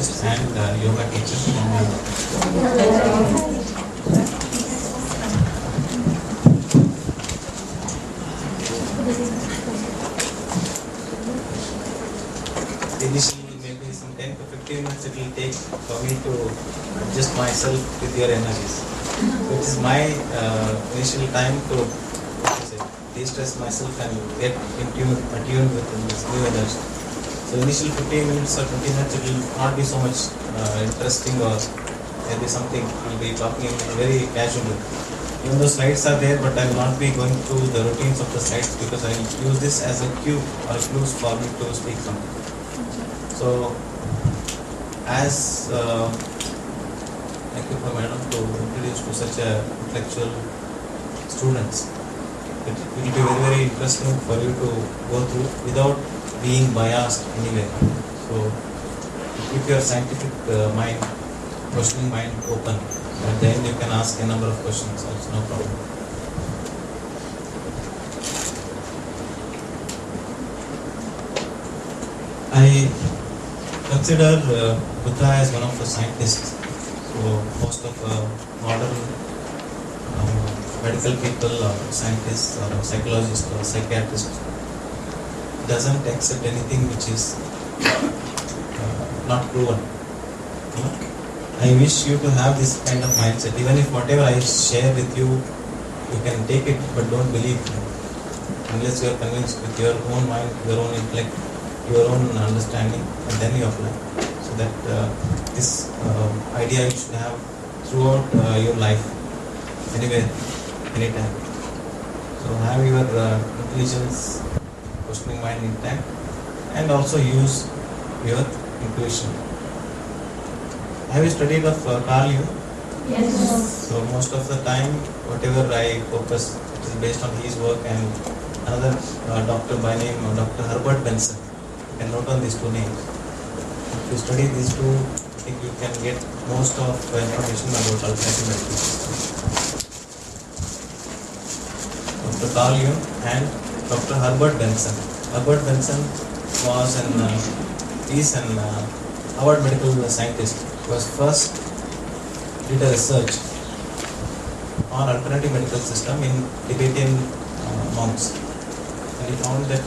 psychologist and yoga teacher. Initially, maybe some 10 to 15 minutes it will take for me to adjust myself with your energies. It is my initial time to de-stress myself and get attuned with this new energy. So initial 15 minutes or 20 minutes it will not be so much interesting, or maybe something we'll be talking very casually. Even though slides are there, but I will not be going through the routines of the slides because I will use this as a cue or clues for me to speak something. So as thank you for madam to introduce to such a intellectual students. It will be very, very interesting for you to go through without being biased anywhere. So keep your scientific mind, questioning mind open, and then you can ask a number of questions also, no problem. I consider Buddha as one of the scientists. So most of modern medical people or scientists or psychologists or psychiatrists doesn't accept anything which is not proven. I wish you to have this kind of mindset. Even if whatever I share with you, you can take it but don't believe me. Unless you are convinced with your own mind, your own intellect, your own understanding, and then you apply. So that this idea you should have throughout your life, anywhere, anytime. So have your intelligence, questioning mind intact, and also use your intuition. Have you studied of Carl Jung? Yes. So most of the time, whatever I focus, it is based on his work, and another doctor by name Dr. Herbert Benson. You can note on these two names. If you study these two, I think you can get most of the information about alternative medical system. Dr. Carl Jung and Dr. Herbert Benson. Herbert Benson was an Harvard medical scientist. He was first did a research on alternative medical system in Tibetan monks, and he found that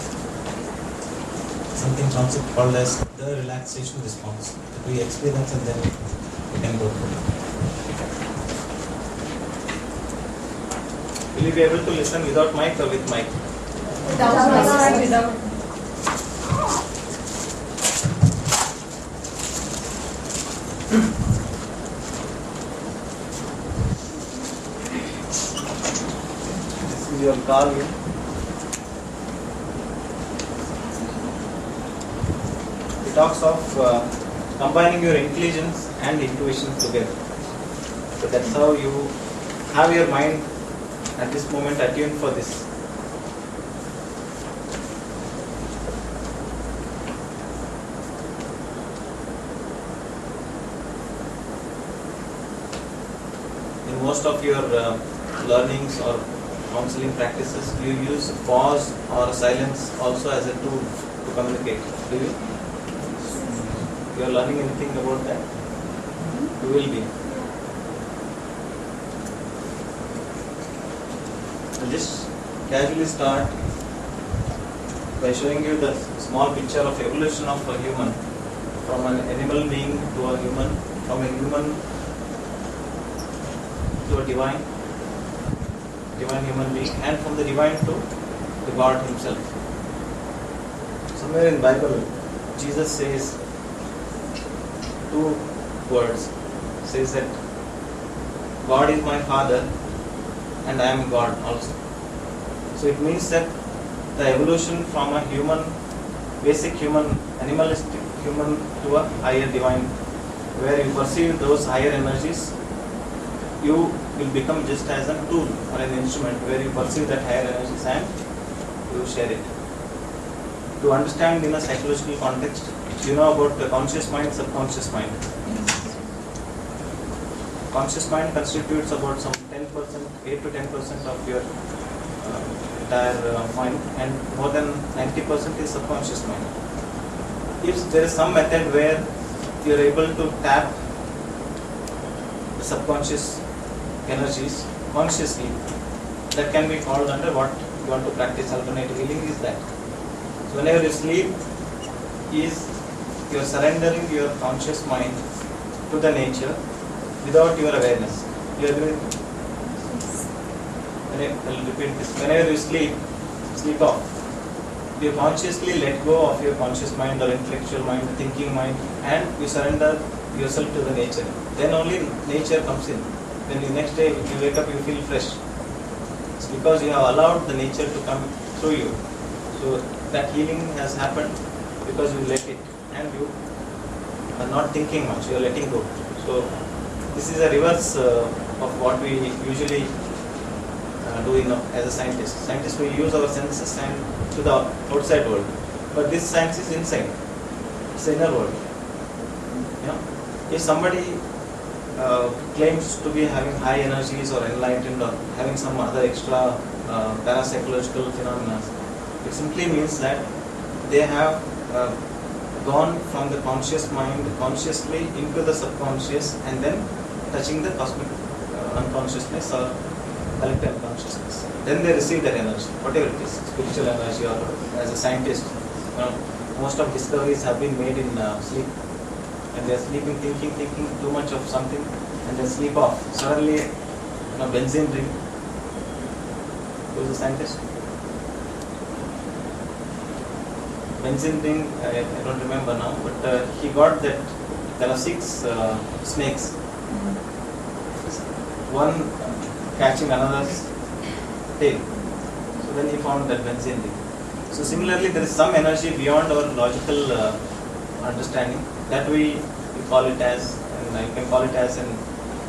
something concept called as the relaxation response that we experience, and then we can go through. Will you be able to listen without mic or with mic? Without. This is your Carl Jung. He talks of combining your intelligence and intuition together. So that's how you have your mind at this moment attuned for this. In most of your learnings or counseling practices, you use pause or silence also as a tool to communicate. Do you? You are learning anything about that? You will be. I'll just casually start by showing you the small picture of evolution of a human, from an animal being to a human, from a human to a divine human being, and from the divine to the God himself. Somewhere in Bible, Jesus says two words. Says that God is my Father and I am God also. So it means that the evolution from a human, basic human, animalistic human to a higher divine, where you perceive those higher energies, you will become just as a tool or an instrument where you perceive that higher energies and you share it. To understand in a psychological context, you know about the conscious mind, subconscious mind. Conscious mind constitutes about some 10%, 8 to 10% of your entire mind, and more than 90% is subconscious mind. If there is some method where you are able to tap the subconscious energies consciously, that can be called under what you want to practice alternative healing is that. So whenever you sleep, you are surrendering your conscious mind to the nature without your awareness. You agree with me? I'll repeat this. Whenever you sleep off. You consciously let go of your conscious mind or intellectual mind, thinking mind, and you surrender yourself to the nature. Then only nature comes in. Then the next day you wake up, you feel fresh. It's because you have allowed the nature to come through you. So that healing has happened because you let it, and you are not thinking much, you are letting go. So this is a reverse of what we usually do as a scientist. Scientists, we use our senses and to the outside world, but this science is inside. It's the inner world. If somebody claims to be having high energies or enlightened or having some other extra parapsychological phenomena, it simply means that they have gone from the conscious mind consciously into the subconscious and then touching the cosmic unconsciousness or collective unconsciousness. Then they receive that energy, whatever it is, spiritual energy or as a scientist. Most of discoveries have been made in sleep. And they are sleeping, thinking too much of something, and then sleep off. Suddenly, benzene ring. Who is a scientist? Benzene ring, I don't remember now, but he got that there are 6 snakes. One catching another's tail. So then he found that benzene ring. So similarly, there is some energy beyond our logical understanding that we call it as, and you can call it as in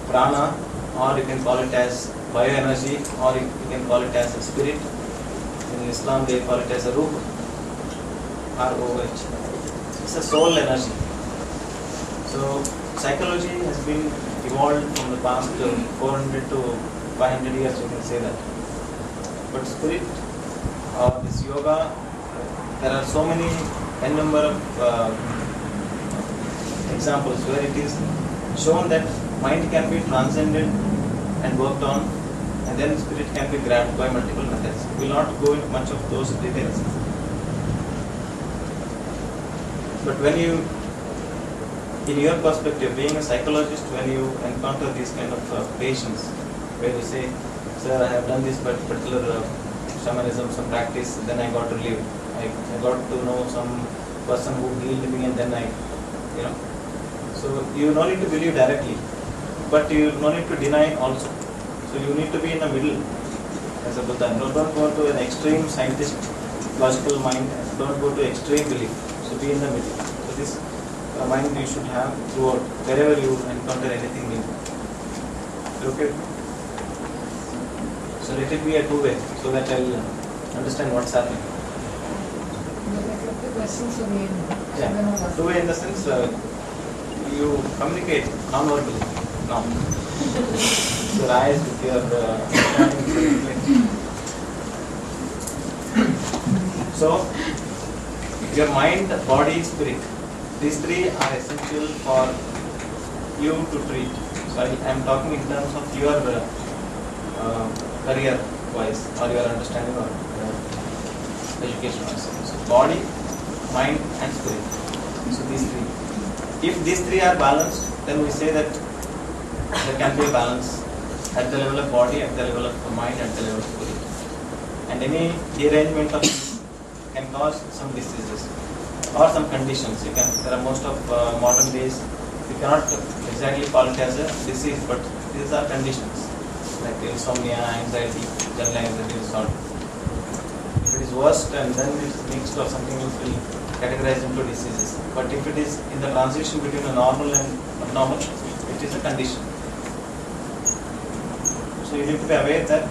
prana, or you can call it as bioenergy, or you can call it as a spirit. In Islam, they call it as a ruh, R-O-H. It's a soul energy. So psychology has been evolved from the past 400 to 500 years, you can say that. But spirit, this yoga, there are so many number of examples where it is shown that mind can be transcended and worked on, and then spirit can be grabbed by multiple methods. We will not go into much of those details. But when you, in your perspective, being a psychologist, when you encounter these kind of patients, where you say, sir, I have done this particular shamanism, some practice, then I got relieved. I got to know some person who healed me, and then So you no need to believe directly, but you no need to deny also. So you need to be in the middle as a Buddha. Don't go to an extreme scientist, logical mind. Don't go to extreme belief. So be in the middle. So this mind you should have throughout, wherever you encounter anything new. Okay. So let it be a two-way, so that I'll understand what's happening. The questions again. Yeah. Two-way in the sense. You communicate non-verbally now. Your eyes with your So, your mind, body, spirit, these three are essential for you to treat. So, I am talking in terms of your career-wise or your understanding or education-wise. So, body, mind, and spirit. So, these three. If these three are balanced, then we say that there can be a balance at the level of body, at the level of the mind, at the level of spirit. And any derangement of these can cause some diseases or some conditions. There are most of modern days, you cannot exactly call it as a disease, but these are conditions like insomnia, anxiety, general anxiety disorder. If it is worst and then it is mixed or something else, will categorized into diseases. But if it is in the transition between a normal and abnormal, it is a condition. So you need to be aware that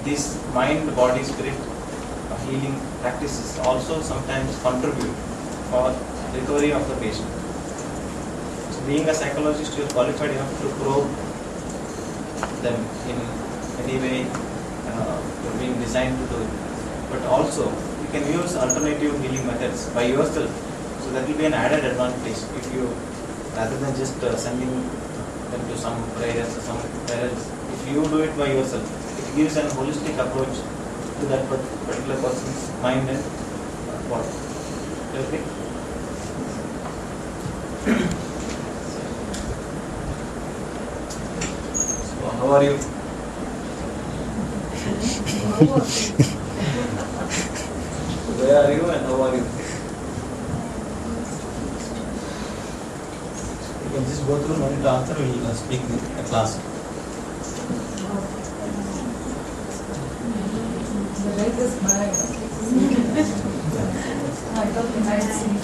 this mind, body, spirit healing practices also sometimes contribute for recovery of the patient. So being a psychologist, you are qualified enough to probe them in any way you are being designed to do it. But also you can use alternative healing methods by yourself. So So that will be an added advantage if you, rather than just sending them to some prayers or some parents, if you do it by yourself, it gives an holistic approach to that particular person's mind and body. Okay? So how are you? Where are you and how are you? You can just go through, no need to answer, we will speak in a class. The leg is bad. I thought I see.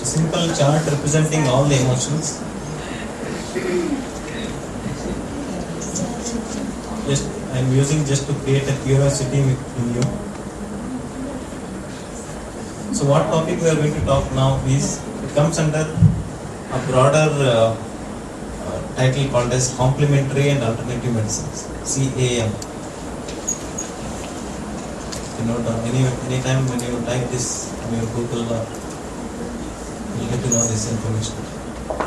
Simple chart representing all the emotions. Just I am using just to create a curiosity in you. So what topic we are going to talk now is, it comes under a broader title called as complementary and alternative medicines, CAM. You know, any time when you type this on your Google, you get to know this information.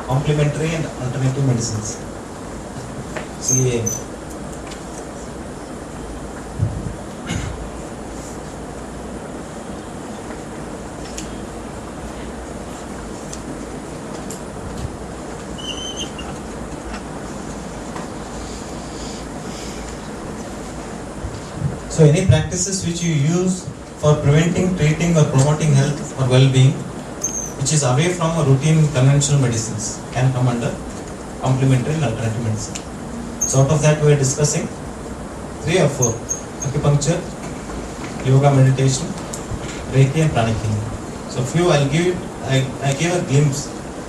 Complementary and alternative medicines, CAM. So any practices which you use for preventing, treating or promoting health or well-being, which is away from a routine conventional medicines, can come under complementary and alternative medicine. So out of that we are discussing 3 or 4: acupuncture, yoga, meditation, Reiki and pranic healing. So few I give a glimpse.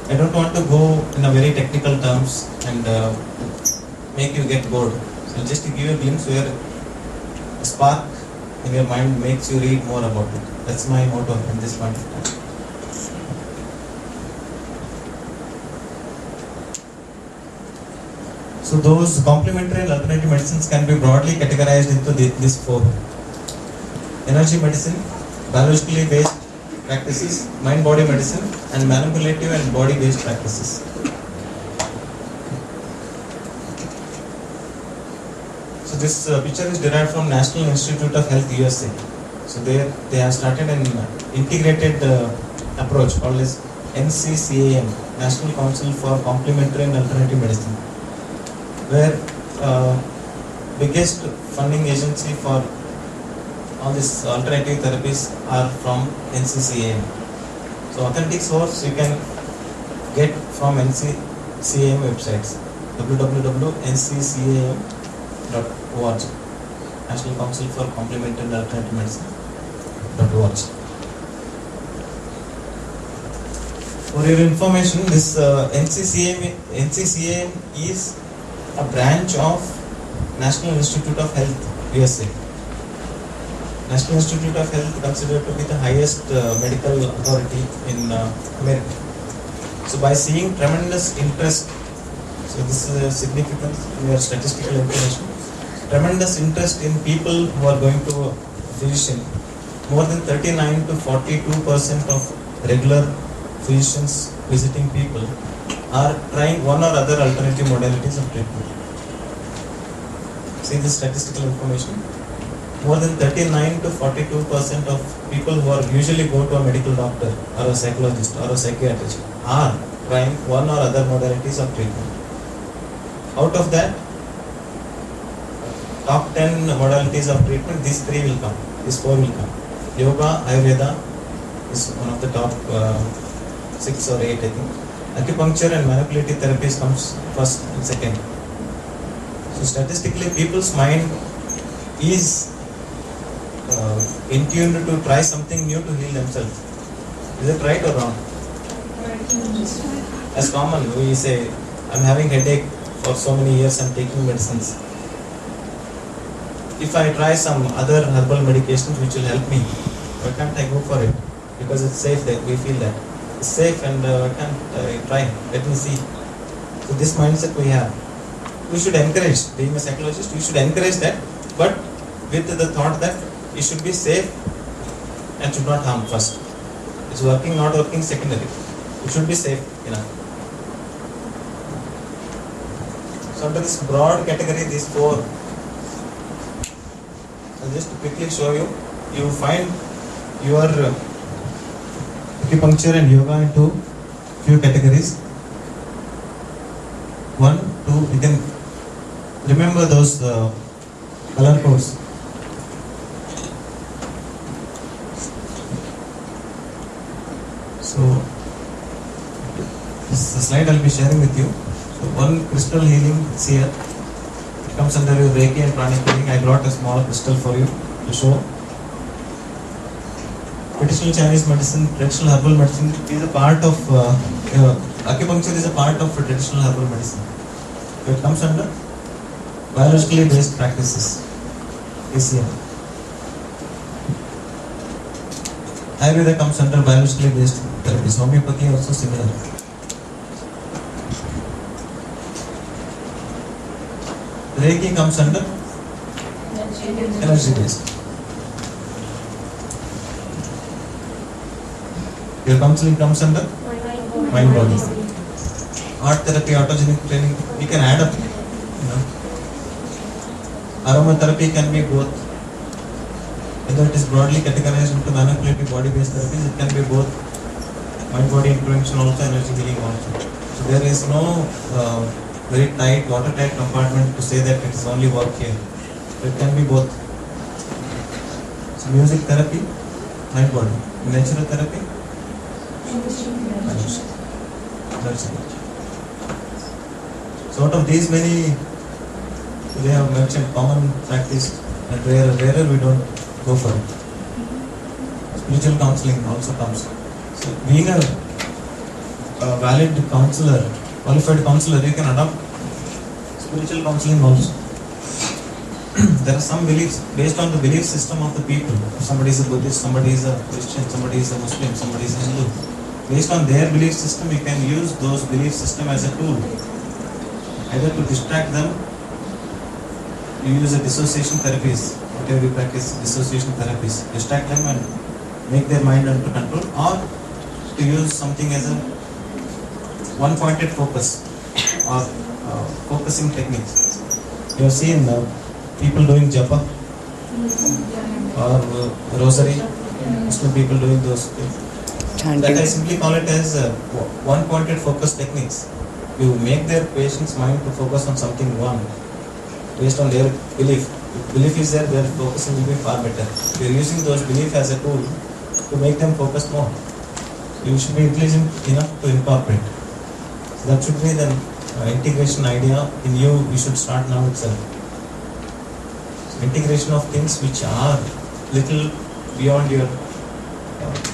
I don't want to go in a very technical terms and make you get bored. So I'll just give you a glimpse where a spark in your mind makes you read more about it. That's my motto in this point of time. So those complementary and alternative medicines can be broadly categorized into these 4: energy medicine, biologically based practices, mind-body medicine, and manipulative and body-based practices. So this picture is derived from National Institute of Health, USA. So they have started an integrated approach called as NCCAM, National Council for Complementary and Alternative Medicine, where biggest funding agency for all these alternative therapies are from NCCAM. So authentic source you can get from NCCAM websites, www.nccam.org, National Council for Complementary and Alternative Medicine.org. For your information, this NCCAM is a branch of National Institute of Health, USA. National Institute of Health considered to be the highest medical authority in America. So by seeing tremendous interest, so this is a significant statistical information, tremendous interest in people who are going to a physician. More than 39 to 42% of regular physicians visiting people are trying one or other alternative modalities of treatment. See this statistical information. More than 39 to 42% of people who are usually go to a medical doctor or a psychologist or a psychiatrist are trying one or other modalities of treatment. Out of that, top 10 modalities of treatment, these 3 will come, these 4 will come. Yoga, Ayurveda is one of the top 6 or 8, I think. Acupuncture and manipulative therapies comes first and second. So statistically, people's mind is in tune to try something new to heal themselves. Is it right or wrong? As common, we say, I'm having headache for so many years, I'm taking medicines. If I try some other herbal medications which will help me, why can't I go for it? Because it's safe, that we feel that. It's safe and why can't I try? Let me see. So this mindset we have. We should encourage, being a psychologist, we should encourage that, but with the thought that it should be safe and should not harm first. It's working, not working, secondary. It should be safe enough. So under this broad category, these four, I'll just quickly show you. You find your acupuncture and yoga into few categories. 1, 2, you can remember those color codes. So this is the slide I'll be sharing with you. So one crystal healing is here. It comes under your Reiki and pranic healing. I brought a small crystal for you to show. Traditional Chinese medicine, traditional herbal medicine is a part of acupuncture is a part of traditional herbal medicine. So it comes under biologically based practices. ACM. Ayurveda comes under biologically based therapies. Homeopathy also similar. Reiki comes under energy based. Your counseling comes under mind body. Art therapy, autogenic training, we can add up. Aromatherapy can be both. Whether it is broadly categorized into manipulative body based therapies, it can be both mind body intervention also, energy healing also. So there is no very tight, watertight compartment to say that it is only work here. It can be both. So music therapy, mind body. Natural therapy, energy. That's it. So out of these many, they have mentioned common practice and rarer we don't go for it. Spiritual counseling also comes. So being a valid counselor, qualified counselor, you can adopt spiritual counseling also. There are some beliefs based on the belief system of the people. Somebody is a Buddhist, somebody is a Christian, somebody is a Muslim, somebody is a Hindu. Based on their belief system, you can use those belief system as a tool. Either to distract them, you use a dissociation therapies, whatever you practice, dissociation therapies, distract them and make their mind under control, or to use something as a one-pointed focus or focusing techniques. You have seen people doing japa or rosary, Muslim people doing those things. That I simply call it as one-pointed focus techniques. You make their patient's mind to focus on something one based on their belief. If belief is there, their focusing will be far better. You are using those belief as a tool to make them focus more. You should be intelligent enough to incorporate. So that should be the integration idea in you. You should start now itself. So integration of things which are little beyond your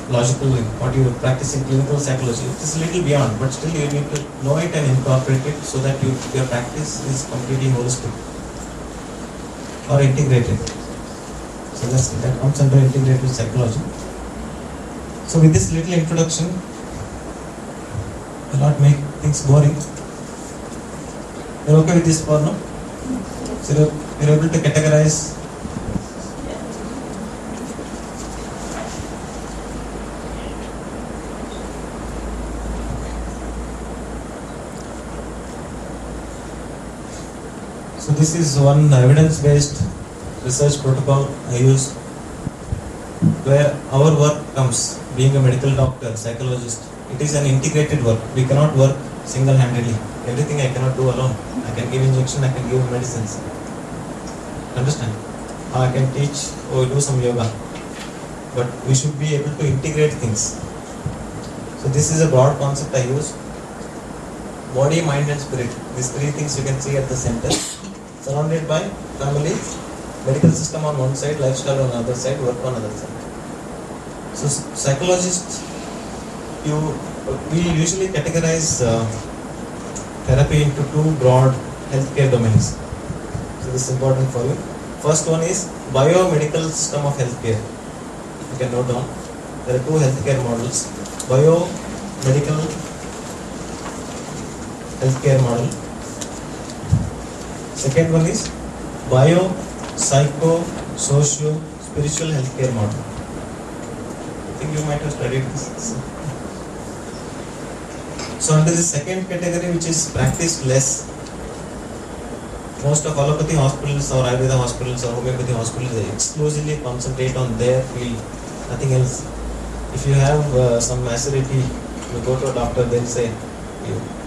logical, what you are practicing clinical psychology. It is a little beyond, but still you need to know it and incorporate it so that your practice is completely holistic or integrated. So that comes under integrative psychology. So with this little introduction, I'll not make things boring. You're okay with this for now? So you're able to categorize. So this is one evidence-based research protocol I use, where our work comes, being a medical doctor, psychologist. It is an integrated work. We cannot work single-handedly. Everything I cannot do alone. I can give injection, I can give medicines. Understand? I can teach or do some yoga. But we should be able to integrate things. So this is a broad concept I use. Body, mind and spirit. These three things you can see at the center. Surrounded by family, medical system on one side, lifestyle on the other side, work on the other side. So psychologists, we usually categorize therapy into two broad healthcare domains. So this is important for you. First one is biomedical system of healthcare. You can note down. There are two healthcare models. Biomedical healthcare model. Second one is bio, psycho, socio, spiritual healthcare model. think you might have studied this. So under the second category, which is practiced less, most of allopathy hospitals or Ayurveda hospitals or homeopathy hospitals, they exclusively concentrate on their field, nothing else. If you have some acidity, you go to a doctor, they'll say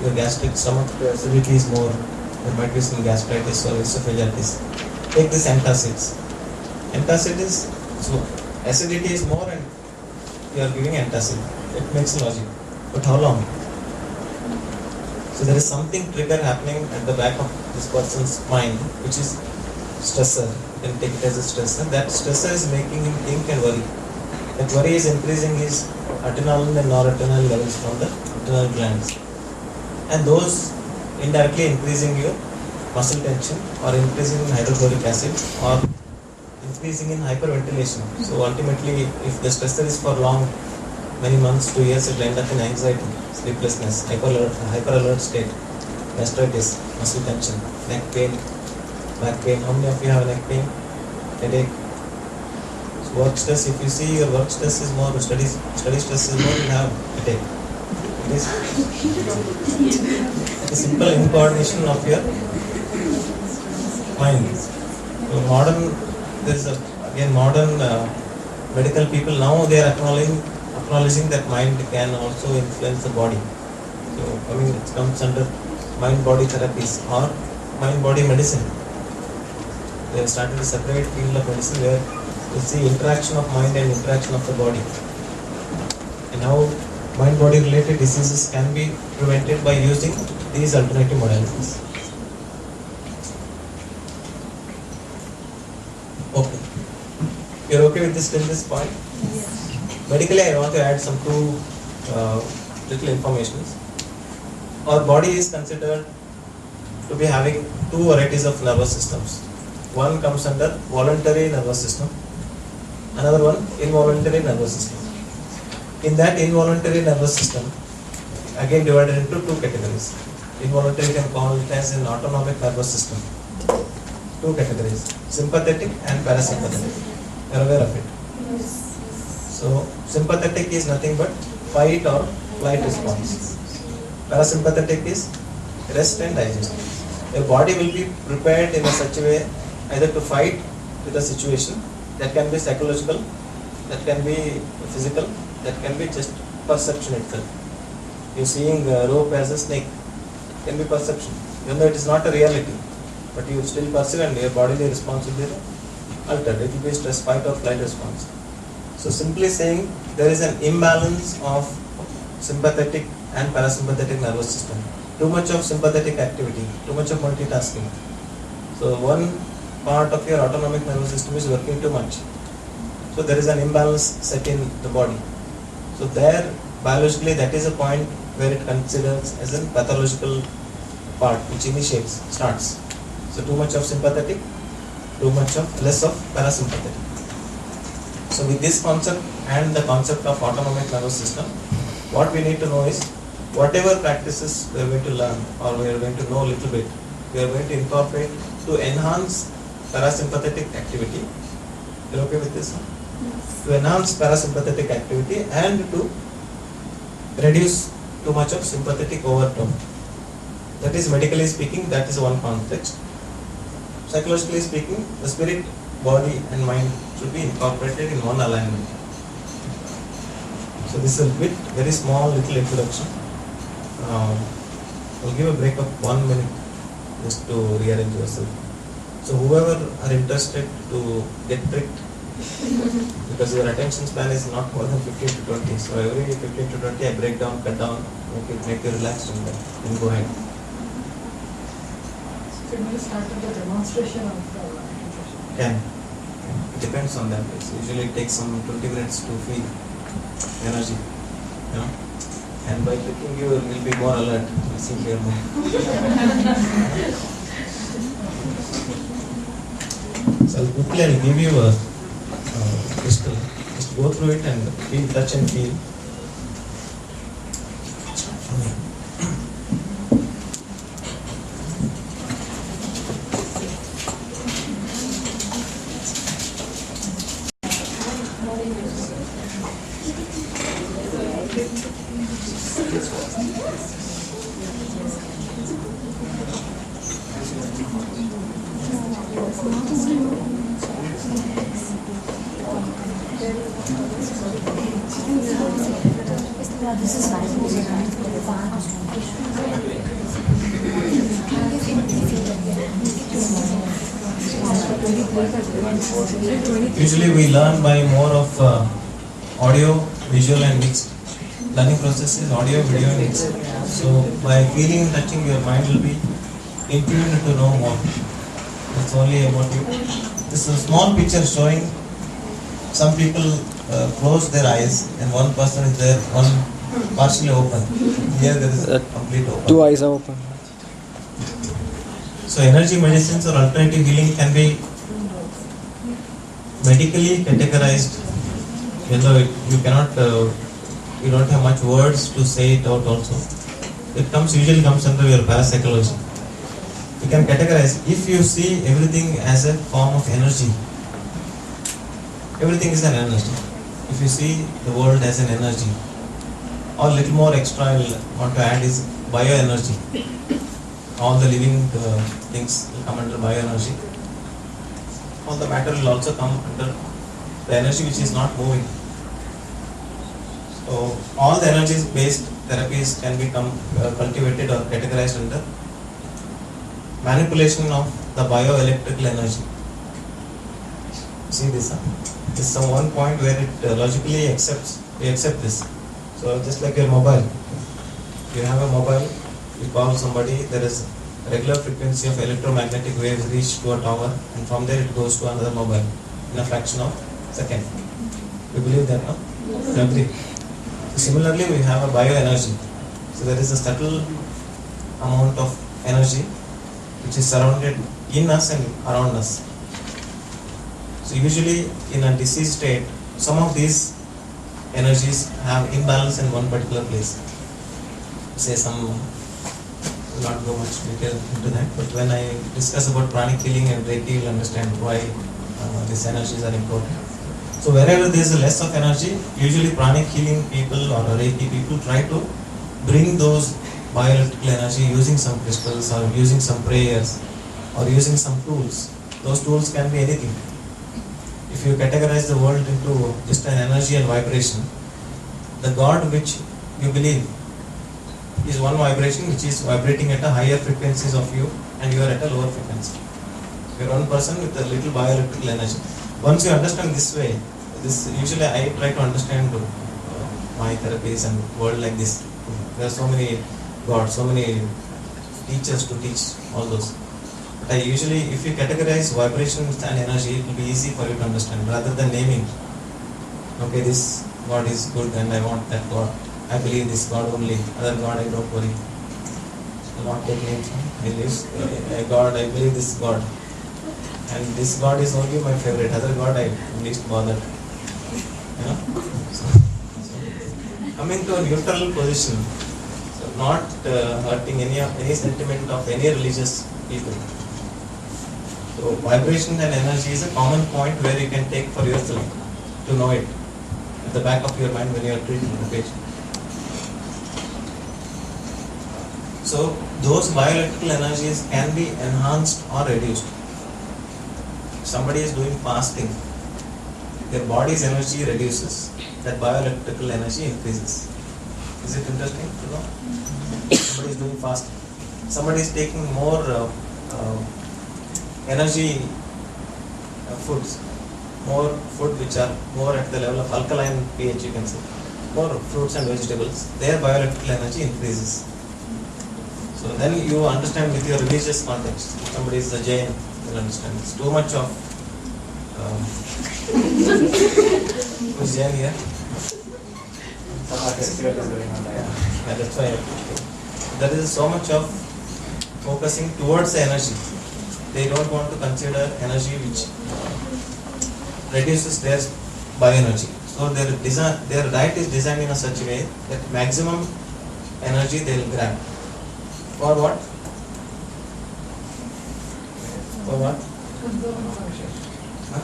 your gastric stomach acidity is more, there might be some gastritis or esophagitis. Take this antacids. Antacid is, so acidity is more and you are giving antacid. It makes logic. But how long? So there is something trigger happening at the back of this person's mind, which is stressor. You can take it as a stressor. That stressor is making him think and worry. That worry is increasing his adrenaline and noradrenaline levels from the adrenal glands. And those indirectly increasing your muscle tension or increasing in hydrochloric acid or increasing in hyperventilation. So ultimately, if the stressor is for long, many months, 2 years, it will end up in anxiety, sleeplessness, hyper alert state, gastritis, muscle tension, neck pain, back pain. How many of you have neck pain? Headache? So work stress, if you see your work stress is more, study stress is more, you have headache. It is a simple incoordination of your mind. So there is again modern medical people now, they are acknowledging that mind can also influence the body. So it comes under mind-body therapies or mind-body medicine. They have started a separate field of medicine where you see interaction of mind and interaction of the body, and how mind-body related diseases can be prevented by using these alternative modalities. Okay. You're okay with this till this point? Medically, I want to add some two little informations. Our body is considered to be having two varieties of nervous systems. One comes under voluntary nervous system, another one involuntary nervous system. In that involuntary nervous system, again divided into two categories. Involuntary, you can call it as an autonomic nervous system. Two categories, sympathetic and parasympathetic. You are aware of it? So sympathetic is nothing but fight or flight response. Parasympathetic is rest and digest. Your body will be prepared in a such a way either to fight with a situation, that can be psychological, that can be physical, that can be just perception itself. You seeing a rope as a snake, can be perception, even though it is not a reality, but you still perceive and your bodily response will be altered. It will be stress, fight or flight response. So simply saying, there is an imbalance of sympathetic and parasympathetic nervous system. Too much of sympathetic activity, too much of multitasking. So one part of your autonomic nervous system is working too much. So there is an imbalance set in the body. So there, biologically, that is a point where it considers as a pathological part which starts. So too much of sympathetic, less of parasympathetic. So with this concept and the concept of autonomic nervous system, what we need to know is, whatever practices we are going to learn or we are going to know a little bit, we are going to incorporate to enhance parasympathetic activity. You are okay with this? Yes. To enhance parasympathetic activity and to reduce too much of sympathetic overtone. That is, medically speaking, that is one context. Psychologically speaking, the spirit, body and mind should be incorporated in one alignment. So this is a very small little introduction. I'll give a break of 1 minute just to rearrange yourself. So whoever are interested to get tricked, because your attention span is not more than 15 to 20. So every 15 to 20 I break down, cut down, make you relaxed and then go ahead. Can we start with the demonstration of meditation? Can. It depends on that. Usually it takes some 20 minutes to feel energy. And by clicking you will be more alert. You see clear more. So quickly I'll give you a crystal. Just go through it and feel, touch and feel. This is Usually we learn by more of audio, visual and mixed. Learning process is audio, video and mixed. So by feeling and touching, your mind will be in tune to know more. It's only about you. This is a small picture showing some people close their eyes and one person is there, one partially open. Here there is a complete open. Two eyes are open. So energy medicines or alternative healing can be medically categorized. You cannot, you don't have much words to say it out also. It usually comes under your parapsychology. You can categorize. If you see everything as a form of energy, everything is an energy. If you see the world as an energy, or little more extra I will want to add is bioenergy. All the living things will come under bioenergy. All the matter will also come under the energy which is not moving. So all the energies based therapies can become cultivated or categorized under manipulation of the bioelectrical energy. See this? This is some one point where it logically we accept this. So just like your mobile, you have a mobile, you call somebody, there is regular frequency of electromagnetic waves reach to a tower, and from there it goes to another mobile in a fraction of a second. You believe that, no? You agree? So similarly, we have a bioenergy. So there is a subtle amount of energy which is surrounded in us and around us. So usually in a disease state, some of these energies have imbalance in one particular place. Say some, will not go much detail into that, but when I discuss about pranic healing and Reiki, you will understand why these energies are important. So wherever there is less of energy, usually pranic healing people or Reiki people try to bring those bioelectrical energy using some crystals or using some prayers or using some tools. Those tools can be anything. If you categorize the world into just an energy and vibration, the God which you believe is one vibration which is vibrating at a higher frequencies of you and you are at a lower frequency. You are one person with a little bioelectrical energy. Once you understand this way, this usually I try to understand my therapies and world like this. There are so many gods, so many teachers to teach all those. But I usually, if you categorize vibrations and energy, it will be easy for you to understand rather than naming. Okay, this God is good and I want that God. I believe this God only. Other God I don't worry. I will not take names. I believe God. I believe this God. And this God is only my favorite. Other God I am least bothered. You know? So coming to a neutral position, so not hurting any sentiment of any religious people. So vibration and energy is a common point where you can take for yourself to know it at the back of your mind when you are treating the patient. So those bioelectrical energies can be enhanced or reduced. If somebody is doing fasting, their body's energy reduces, that bioelectrical energy increases. Is it interesting to know? Somebody is doing fasting. Somebody is taking more energy foods, more food which are more at the level of alkaline pH, you can say, more fruits and vegetables, their bioelectrical energy increases. So then you understand with your religious context. If somebody is a Jain, you will understand. It's too much of who's Jain here? Yeah, that's why there is so much of focusing towards the energy. They don't want to consider energy which reduces their bioenergy. So their diet is designed in a such a way that maximum energy they will grab. For what? For what? Conserve and function. Huh?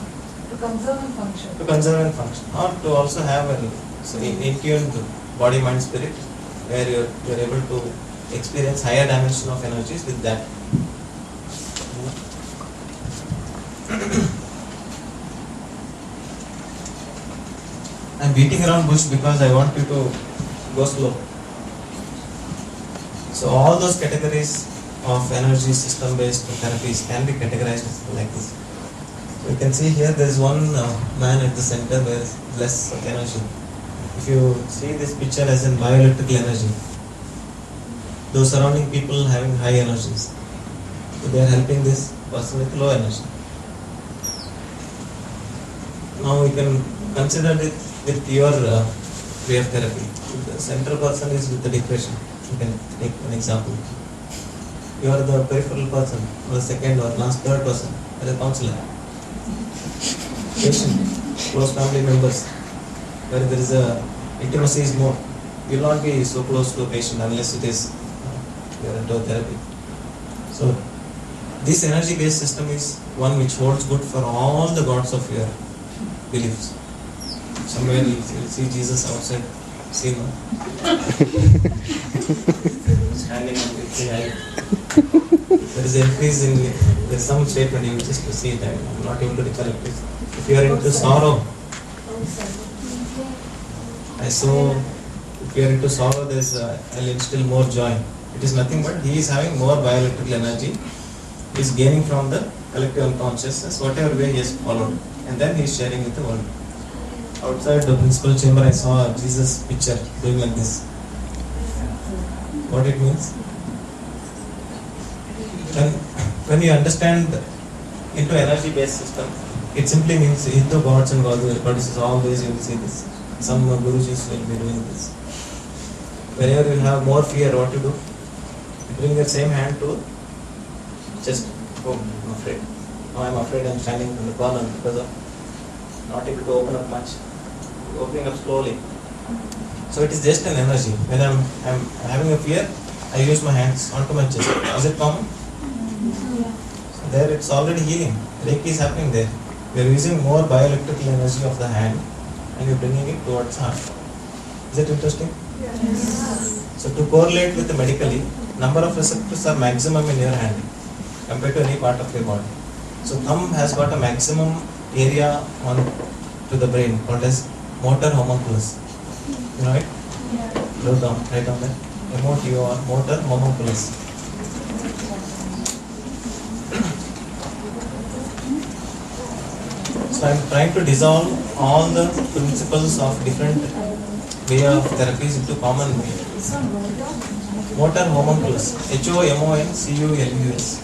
To conserve and function. To conserve and function, or to also have a So in tune to body, mind, spirit, where you're able to experience higher dimension of energies with that. I'm beating around bush because I want you to go slow. So all those categories of energy system based therapies can be categorized like this. So you can see here there is one man at the center where less of energy. If you see this picture as in bioelectrical energy, those surrounding people having high energies, so they are helping this person with low energy. Now we can consider it with your way of therapy. The central person is with the depression. You can take an example. You are the peripheral person, or the second or last third person, as a counselor. Patient, close family members, where there is a intimacy is more. You will not be so close to a patient unless it is you are into therapy. So this energy-based system is one which holds good for all the gods of your beliefs. Somewhere you will see Jesus outside, see no? Standing on the high. There is increase in, there is some statement you just to see it, I am not able to recollect it. If you are into sorrow, if you are into sorrow, there is I'll instill more joy. It is nothing but he is having more bioelectrical energy. He is gaining from the collective unconsciousness, whatever way he has followed, and then he is sharing with the world. Outside the principal chamber, I saw Jesus' picture doing like this. What it means? When you understand into energy-based system, it simply means into gods and goddesses, always you will see this. Some Gurujis will be doing this. Whenever you have more fear, what you do? You bring your same hand to chest. Oh, I'm afraid. Now I'm afraid, I'm standing in the corner because of not able to open up much. Opening up slowly. So it is just an energy. When I'm having a fear, I use my hands onto my chest. Is it common? So there it's already healing. Reiki is happening there. We are using more bioelectrical energy of the hand and you're bringing it towards heart. Is it interesting? Yes. So to correlate with the medically, number of receptors are maximum in your hand compared to any part of your body. So thumb has got a maximum area on to the brain called as motor homunculus. You know it? Yeah. Look down, right down there. MOTOR, motor homunculus. So I am trying to dissolve all the principles of different way of therapies into common way. Motor homunculus, HOMONCULUS.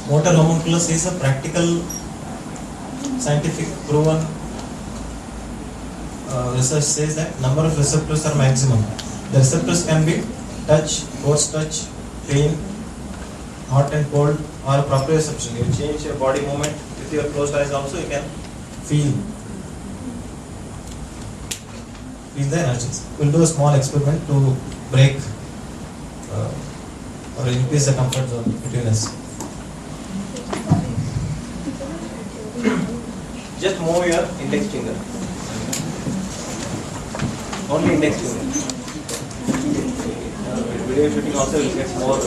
Motor homunculus is a practical, scientific proven research says that number of receptors are maximum. The receptors can be touch, force touch, pain, hot and cold, or proprioception. You change your body movement with your closed eyes also, you can feel the energies. We'll do a small experiment to break or increase the comfort zone between us. Just move your index finger. Only index finger. Video shooting also will get more.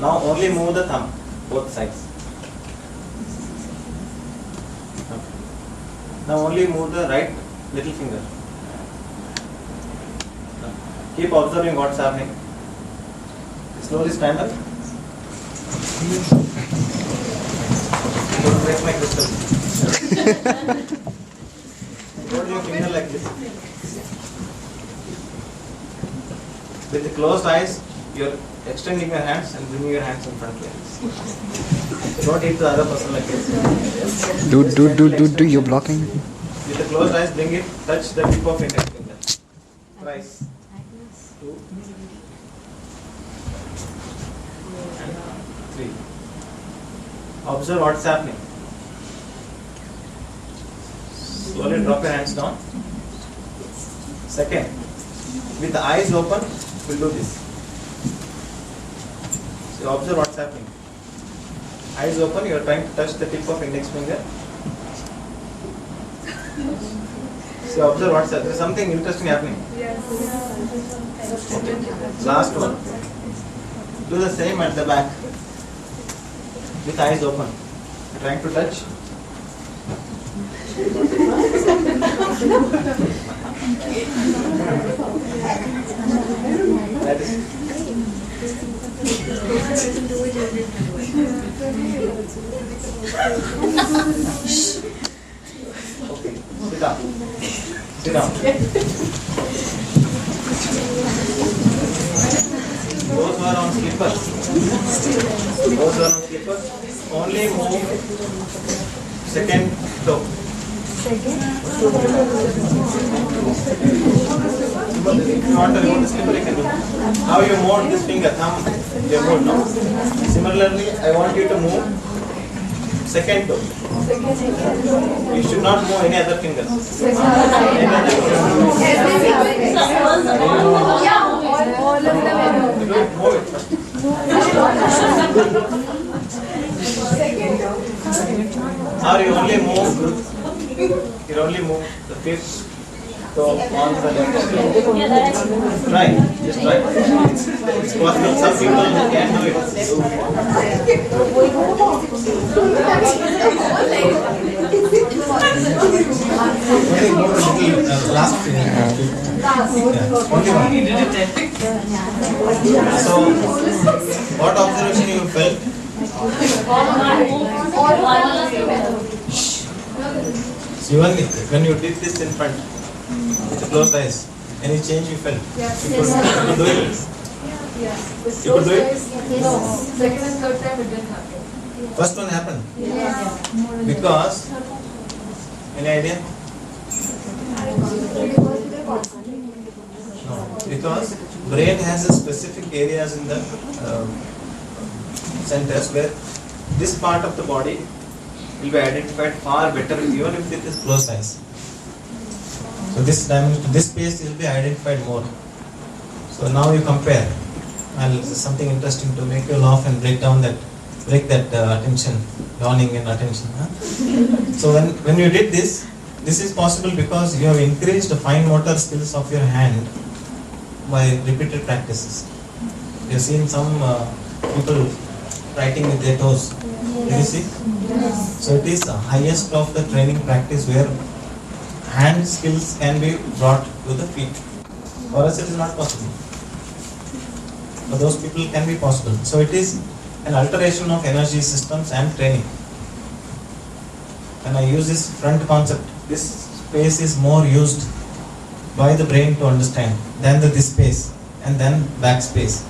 Now only move the thumb, both sides. Now only move the right little finger. Keep observing what's happening. Slowly stand up. Don't break my crystal. Hold your finger like this. With the closed eyes, you're extending your hands and bringing your hands in front like this. Don't hit the other person like this. Do, you're blocking. With the closed eyes, bring it, touch the tip of index finger. Twice. 2 and 3. Observe what's happening. Slowly drop your hands down. Second, with the eyes open, we'll do this. So observe what's happening. Eyes open, you are trying to touch the tip of index finger. See, observe what's there is something interesting happening. Last one. Do the same at the back. With eyes open. Trying to touch. That is. Okay. Sit down. Sit down. Those who are on slippers. Those who are on slippers. Only move second toe. If you want to remove the slipper, you can do. Now you move this finger, thumb, you move, no? Similarly, I want you to move second toe. You should not move any other fingers. Move it first. Or you only move the fifth toe on the left. Try, just try. It's possible. Some people can do it. Only move a little last finger. Only one. So, what observation you felt? So when you did this in front, with the closed eyes, any change you felt? Yes. You could do it? Yes. You could do it? No. Second and third time it didn't happen. First one happened. Yes. Because, any idea? No. Because brain has a specific areas in the centers where this part of the body will be identified far better even if it is closed eyes. So this space will be identified more. So now you compare. And this is something interesting to make you laugh and break that attention, yawning and attention. Huh? So when you did this is possible because you have increased the fine motor skills of your hand by repeated practices. You have seen some people writing with their toes. Did you see? So it is the highest of the training practice where hand skills can be brought to the feet. For us it is not possible. For those people it can be possible. So it is an alteration of energy systems and training. When I use this front concept, this space is more used by the brain to understand than this space and then back space.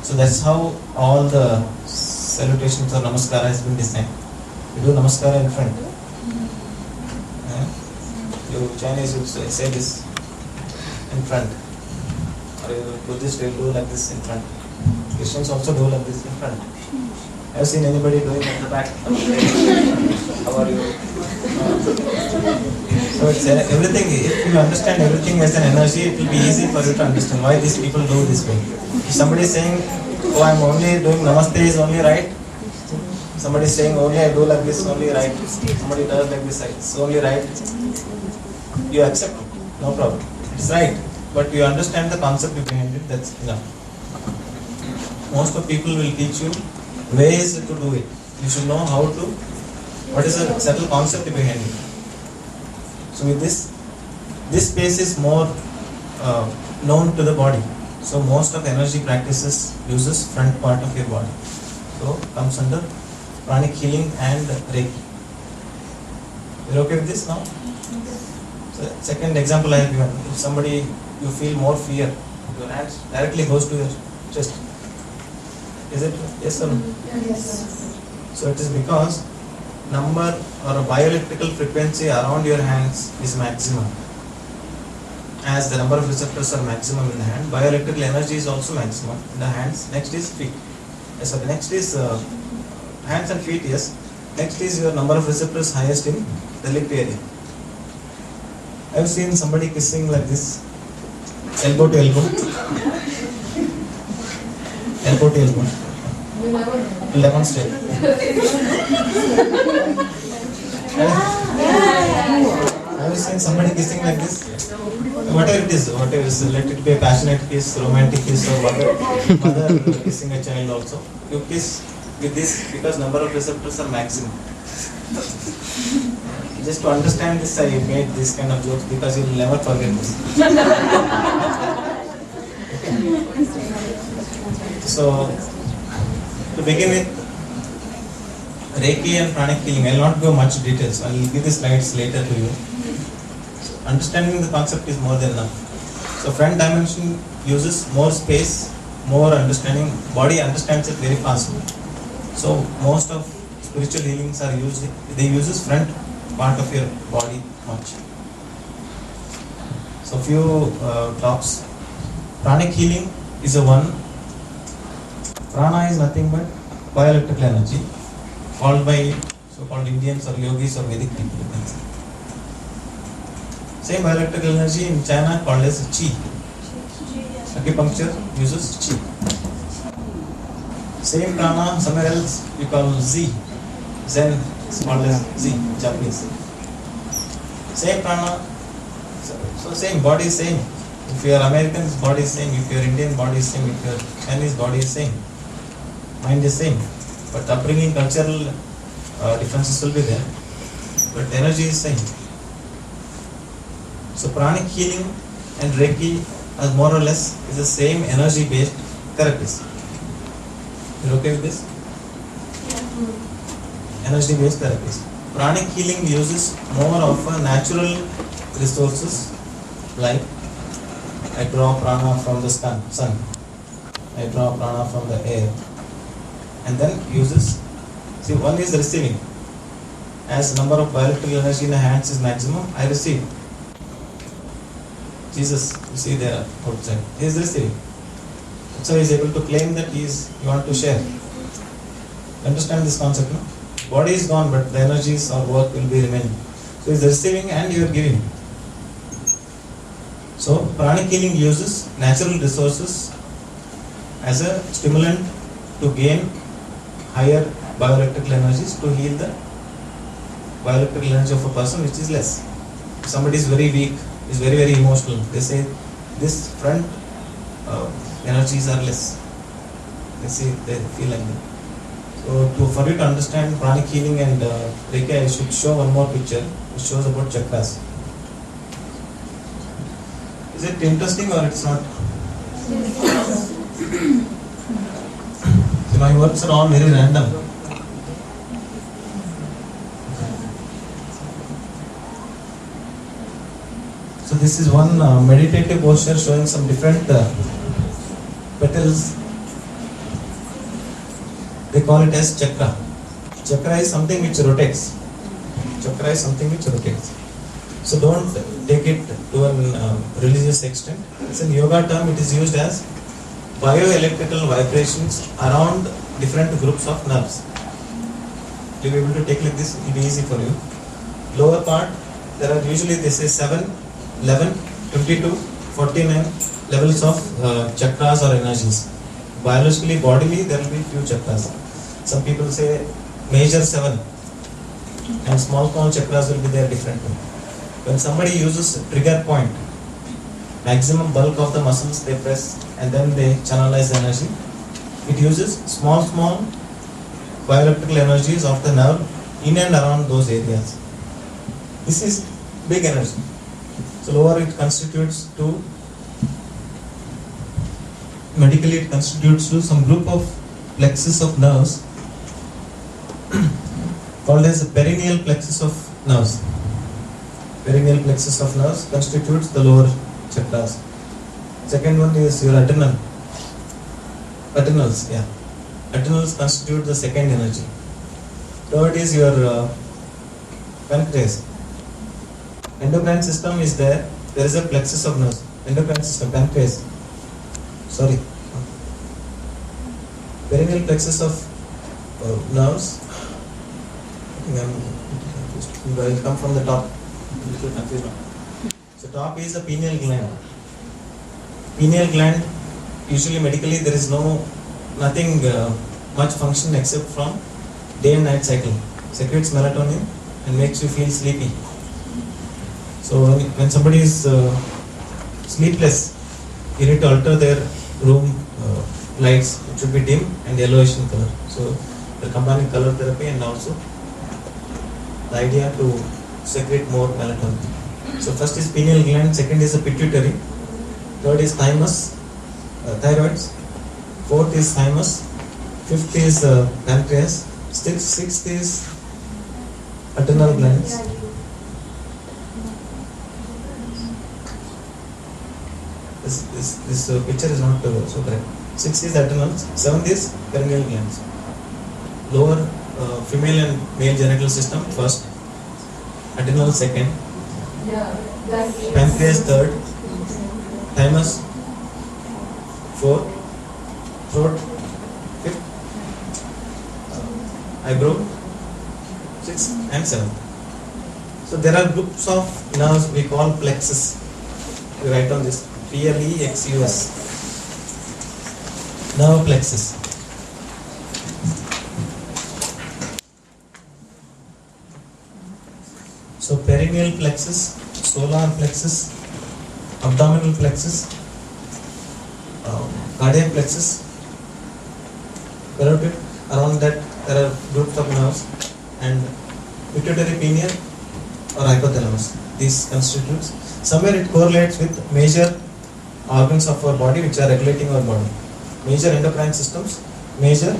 So that's how all the salutations or namaskara has been designed. You do namaskara in front. You Chinese would say this in front. Or you Buddhist will do like this in front. Christians also do like this in front. Have you seen anybody doing at the back? How are you? So it's everything. If you understand everything as an energy, it will be easy for you to understand why these people do this way. If somebody is saying, "Oh, I'm only doing namaste is only right," somebody is saying, "Only I do like this, only right." Somebody does like this, it's only right. You accept it, no problem. It's right, but you understand the concept behind it. That's enough. Most of people will teach you ways to do it. You should know how to. What is the subtle concept behind it? So with this space is more known to the body. So most of energy practices uses front part of your body. So comes under pranic healing and Reiki. You're okay with this now? So second example I have given. If somebody you feel more fear, your hands directly goes to your chest. Is it yes or no? Yes. So it is because number or a bioelectrical frequency around your hands is maximum. As the number of receptors are maximum in the hand, bioelectrical energy is also maximum in the hands. Next is feet. Yes, so next is hands and feet. Yes. Next is your number of receptors highest in the lip area. I have seen somebody kissing like this, elbow to elbow. Elbow to elbow. Demonstrate. Have you seen? seen somebody kissing like this? Whatever it is, let it be a passionate kiss, romantic kiss, or mother kissing a child also. You kiss with this because number of receptors are maximum. Just to understand this, I made this kind of jokes because you will never forget this. So, to begin with, Reiki and pranic healing, I will not go much details. I will give the slides later to you. So, understanding the concept is more than enough. So, front dimension uses more space, more understanding. Body understands it very fast. So, most of spiritual healings are used. They uses front part of your body much. So, few talks. Pranic healing is a one. Prana is nothing but bioelectrical energy, called by so-called Indians or yogis or Vedic people. Same bioelectrical energy in China called as Qi. Acupuncture uses Qi. Same prana somewhere else we call Z. Zen is called as Z, Japanese. Same prana, so same, body is same. If you are American, body is same. If you are Indian, body is same. If you are Chinese, body is same. Mind is same. But upbringing, cultural differences will be there. But energy is same. So pranic healing and Reiki are more or less is the same energy-based therapies. You okay with this? Energy-based therapies. Pranic healing uses more of a natural resources like I draw prana from the sun. I draw prana from the air. And then uses, see, one is receiving. As number of bioelectrical energy in the hands is maximum, I receive. Jesus, you see there outside, he is receiving. So he is able to claim that you want to share. Understand this concept, no? Body is gone, but the energies or work will be remaining. So he is receiving and you are giving. So pranic healing uses natural resources as a stimulant to gain higher bioelectrical energies to heal the bioelectrical energy of a person which is less. If somebody is very weak, is very, very emotional, they say this front energies are less. They feel like that. So for you to understand pranic healing and Reiki, I should show one more picture which shows about chakras. Is it interesting or it's not? So my words are all very random. So this is one meditative posture showing some different petals. They call it as chakra. Chakra is something which rotates. Chakra is something which rotates. So don't take it to a religious extent. It's a yoga term. It is used as bioelectrical vibrations around different groups of nerves. You'll be able to take like this. It will be easy for you. Lower part, there are usually they say 7, 11, 22, 49 levels of chakras or energies. Biologically, bodily, there will be few chakras. Some people say major 7 and small chakras will be there differently. When somebody uses trigger point, maximum bulk of the muscles they press and then they channelize the energy. It uses small bioelectrical energies of the nerve in and around those areas. This is big energy. So lower it constitutes to, medically it constitutes to some group of plexus of nerves called as the perineal plexus of nerves. Perineal plexus of nerves constitutes the lower chakras. Second one is your adrenals. Adrenals constitute the second energy. Third is your pancreas. Endocrine system is there. There is a plexus of nerves. Endocrine system, pancreas. Perineal plexus of nerves. I will come from the top. So top is the pineal gland. Pineal gland, usually medically there is nothing much function except from day and night cycle. Secretes melatonin and makes you feel sleepy. So when somebody is sleepless, you need to alter their room lights. It should be dim and yellowish in color. So they're combining color therapy and also the idea to secrete more melatonin. So first is pineal gland, second is the pituitary, third is thymus, thyroids, fourth is thymus, fifth is pancreas, sixth is adrenal glands. This picture is not so correct. Sixth is adrenals, seventh is perineal glands. Lower female and male genital system first, adrenal second, pancreas third, thymus fourth, throat fifth, eyebrow sixth and seventh. So there are groups of nerves we call plexus. You write on this plexus, nerve plexus. So perineal plexus, solar plexus, abdominal plexus, cardiac plexus, carotid. Around that there are groups of nerves, and pituitary, pineal or hypothalamus. These constitutes. Somewhere it correlates with major organs of our body which are regulating our body. Major endocrine systems, major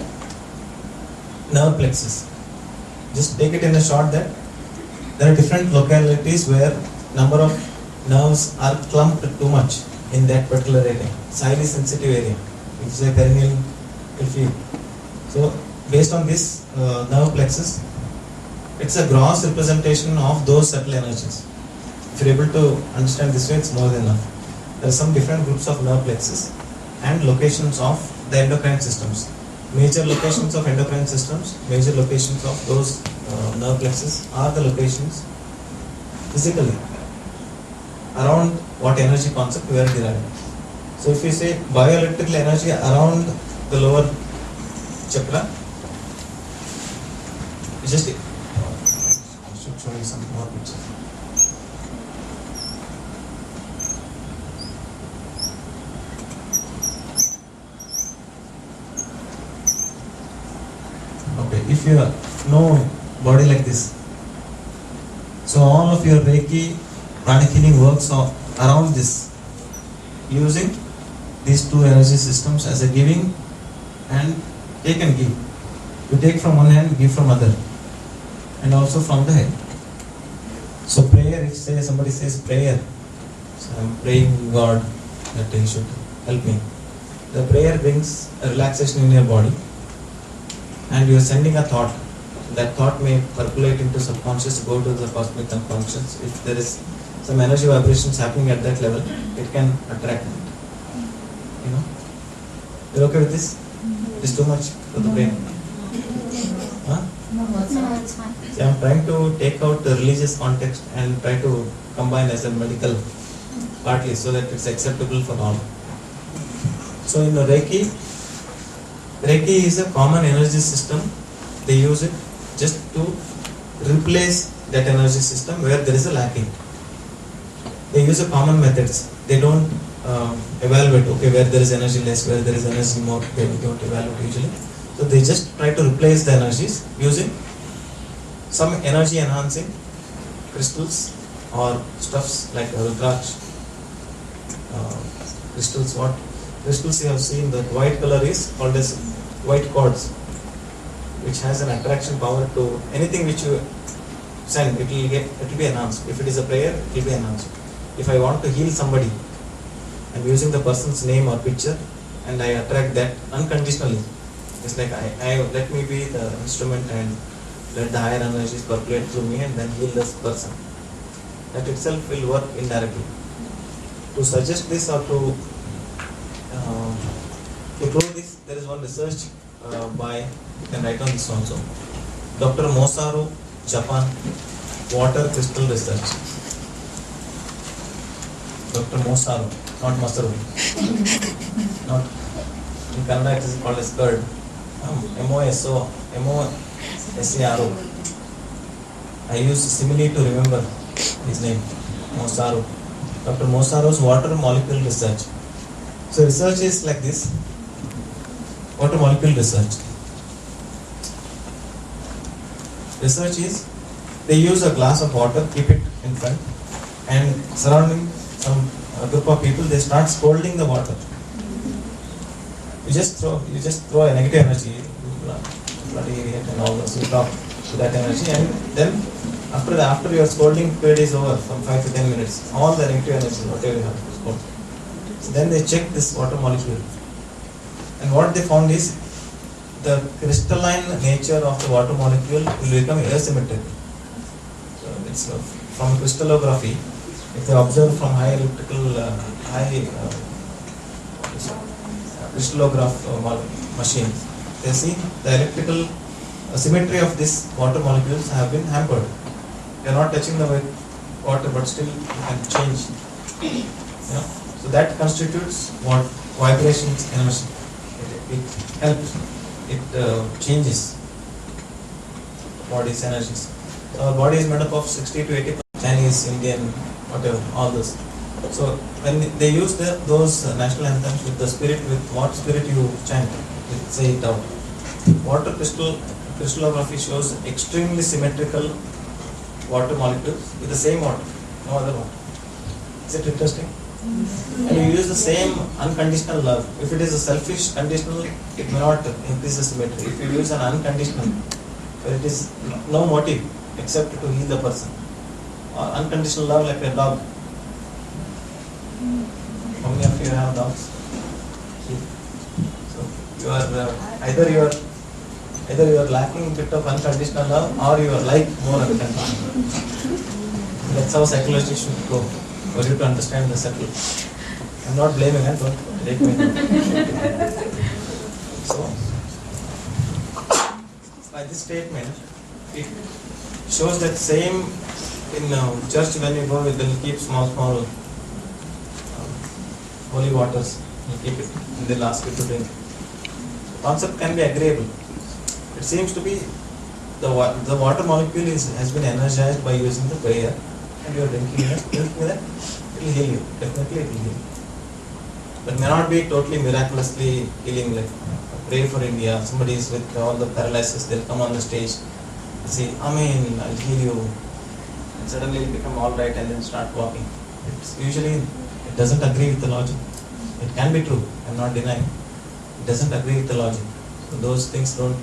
nerve plexus. Just take it in a short that there are different localities where number of nerves are clumped too much in that particular area. Highly sensitive area, which is a perineal field. So based on this nerve plexus, it's a gross representation of those subtle energies. If you're able to understand this way, it's more than enough. There are some different groups of nerve plexus and locations of the endocrine systems. Major locations of endocrine systems, major locations of those nerve plexus are the locations physically around what energy concept we are deriving. So if we say bioelectrical energy around the lower chakra, just I should show you some more pictures. Okay, if you know body like this, so all of your Reiki pranic healing works around this, using these two energy systems as a giving and take and give. You take from one hand, give from other, and also from the head. So prayer, if say somebody says prayer, so I'm praying God that He should help me. The prayer brings a relaxation in your body, and you are sending a thought. That thought may percolate into subconscious, go to the cosmic unconscious. If there is some energy vibrations happening at that level, it can attract it. You know? You're okay with this? It's too much for the brain. Huh? It's fine. See, I'm trying to take out the religious context and try to combine as a medical partly so that it's acceptable for all. So in the Reiki is a common energy system. They use it just to replace that energy system where there is a lacking. They use a common methods. They don't evaluate, okay, where there is energy less, where there is energy more, okay, we don't evaluate usually. So they just try to replace the energies using some energy enhancing crystals or stuffs like Rudraksh crystals. What crystals you have seen, the white color is called as white quartz, which has an attraction power to anything which you send, it will be enhanced. If it is a prayer, it will be enhanced. If I want to heal somebody, I'm using the person's name or picture and I attract that unconditionally. It's like I let me be the instrument and let the higher energies percolate through me and then heal this person. That itself will work indirectly. To suggest this or to prove this, there is one research by, you can write on this also, Dr. Masaru, Japan, water crystal research. Dr. Masaru, not Masaru. Not in Kannada it is called as curd. M-O-S-A-R-O. I use simile to remember his name. Mosaro. Dr. Mosaro's water molecule research. So research is like this. Water molecule research. Research is they use a glass of water, keep it in front, and surrounding some group of people, they start scolding the water. You just throw a negative energy, bloody idiot and all those. You talk to that energy, and then after your scolding period is over, from 5 to 10 minutes, all the negative energy, whatever you have to scold. So then they check this water molecule, and what they found is the crystalline nature of the water molecule will become asymmetric. So it's from crystallography. If they observe from high crystallograph machine, they see the electrical symmetry of these water molecules have been hampered. They are not touching the water, but still you can change. So that constitutes what vibrations energy. It helps. It changes body's energies. So our body is made up of 60 to 80% Chinese, Indian, whatever, all this. So when they use those national anthems with the spirit, with what spirit you chant, say it out. Water crystallography shows extremely symmetrical water molecules with the same water, no other water. Is it interesting? And you use the same unconditional love. If it is a selfish conditional, it may not increase the symmetry. If you use an unconditional, where it is no motive except to heal the person, or unconditional love like a dog. How many of you have dogs? So you are either you are lacking a bit of unconditional love, or you are like more unconditional. That's how psychology should go, for you to understand the subtle. I'm not blaming, and don't take me. So, by this statement, it shows that same in church when you go, then you keep small holy waters, you keep it, and they'll ask you to drink. Concept can be agreeable. It seems to be the water molecule has been energized by using the prayer, and you are drinking that, it will heal you. Definitely it will heal you. But may not be totally miraculously healing. Like pray for India, somebody is with all the paralysis, they'll come on the stage, say, Amen, I'll heal you, and suddenly you become alright and then start walking. It's usually, it doesn't agree with the logic. It can be true, I'm not denying. It doesn't agree with the logic. So those things don't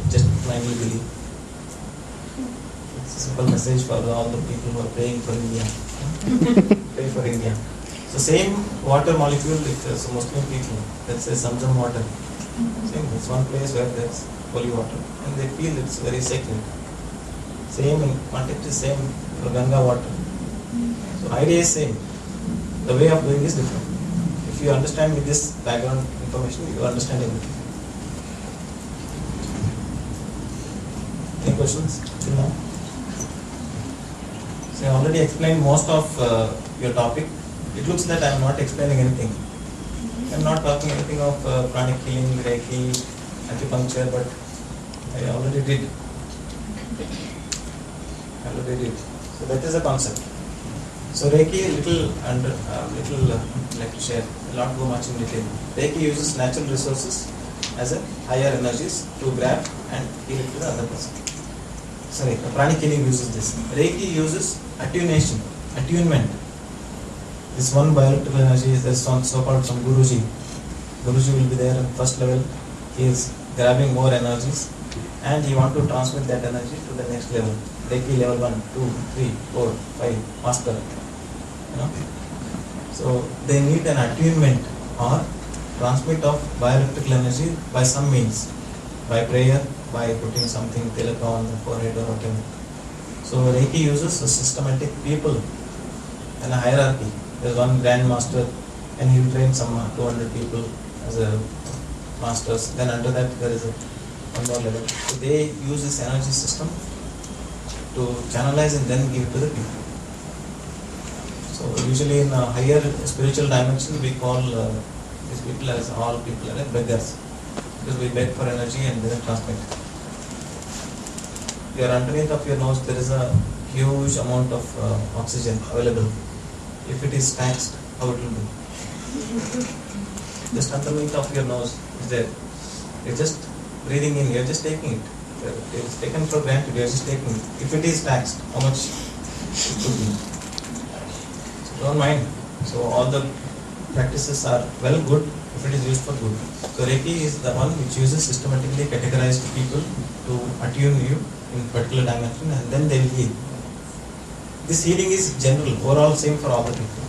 just blindly believe. It's a simple message for all the people who are praying for India. Pray for India. So same water molecule with some Muslim people, let's say Zamzam water. Same, it's one place where there's holy water, and they feel it's very sacred. Same in context is same for Ganga water. So idea is same. The way of doing is different. If you understand with this background information, you understand everything. Any questions till now? So I already explained most of your topic. It looks that I am not explaining anything. I am not talking anything of pranic healing, Reiki, acupuncture, but I already did. So that is a concept. So Reiki, little like to share. I'll not go much in detail. Reiki uses natural resources as a higher energies to grab and heal it to the other person. Sorry, pranic healing uses this. Reiki uses attunement. This one biological energy is there's so-called some Guruji. Guruji will be there at first level. He is grabbing more energies and he wants to transmit that energy to the next level. Reiki level 1, 2, 3, 4, 5, master. So they need an attunement or transmit of bioelectrical energy by some means, by prayer, by putting something tilaka on the forehead or whatever. So Reiki uses a systematic people and a hierarchy. There is one grand master and he will train some 200 people as a masters. Then under that there is one more level. So they use this energy system to channelize and then give it to the people. So usually in a higher spiritual dimension we call these people as all people are like beggars, because we beg for energy and then transmit. Your underneath of your nose there is a huge amount of oxygen available. If it is taxed, how it will be? Just underneath of your nose is there. You're just breathing in, you're just taking it. It's taken for granted, you're just taking it. If it is taxed, how much it could be? So don't mind. So all the practices are well good if it is used for good. So Reiki is the one which uses systematically categorized people to attune you in particular dimension, and then they will heal. This healing is general, overall same for all the people.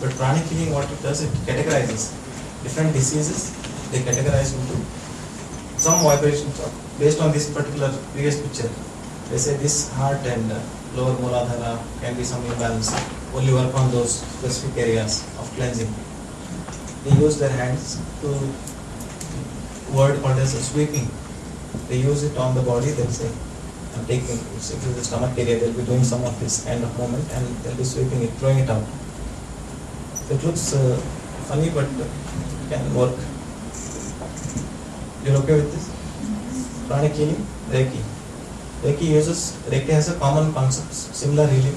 But pranic healing, what it does, it categorizes different diseases. They categorize into some vibrations based on this particular previous picture. They say this heart and lower Mooladhara can be some imbalance. Only work on those specific areas of cleansing. They use their hands to word called as a sweeping. They use it on the body. They'll say, I'm taking it to the stomach area. They'll be doing some of this kind of movement and they'll be sweeping it, throwing it out. So it looks funny, but can work. You're okay with this? Pranic healing, Reiki. Reiki has a common concept, similar healing.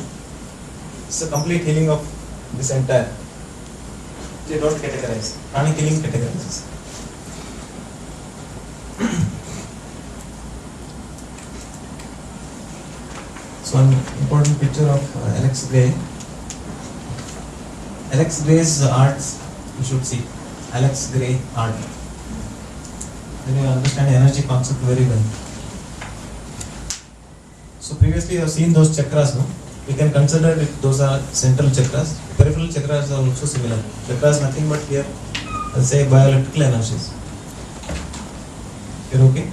It's a complete healing of this entire. They don't categorize. Pranic healing categorizes. So an important picture of Alex Gray. Alex Gray's arts you should see. Alex Gray art. Then you understand energy concept very well. So previously you have seen those chakras, no? We can consider it, those are central chakras. Peripheral chakras are also similar. Chakras nothing but here, let's say bioelectrical energies. You're okay?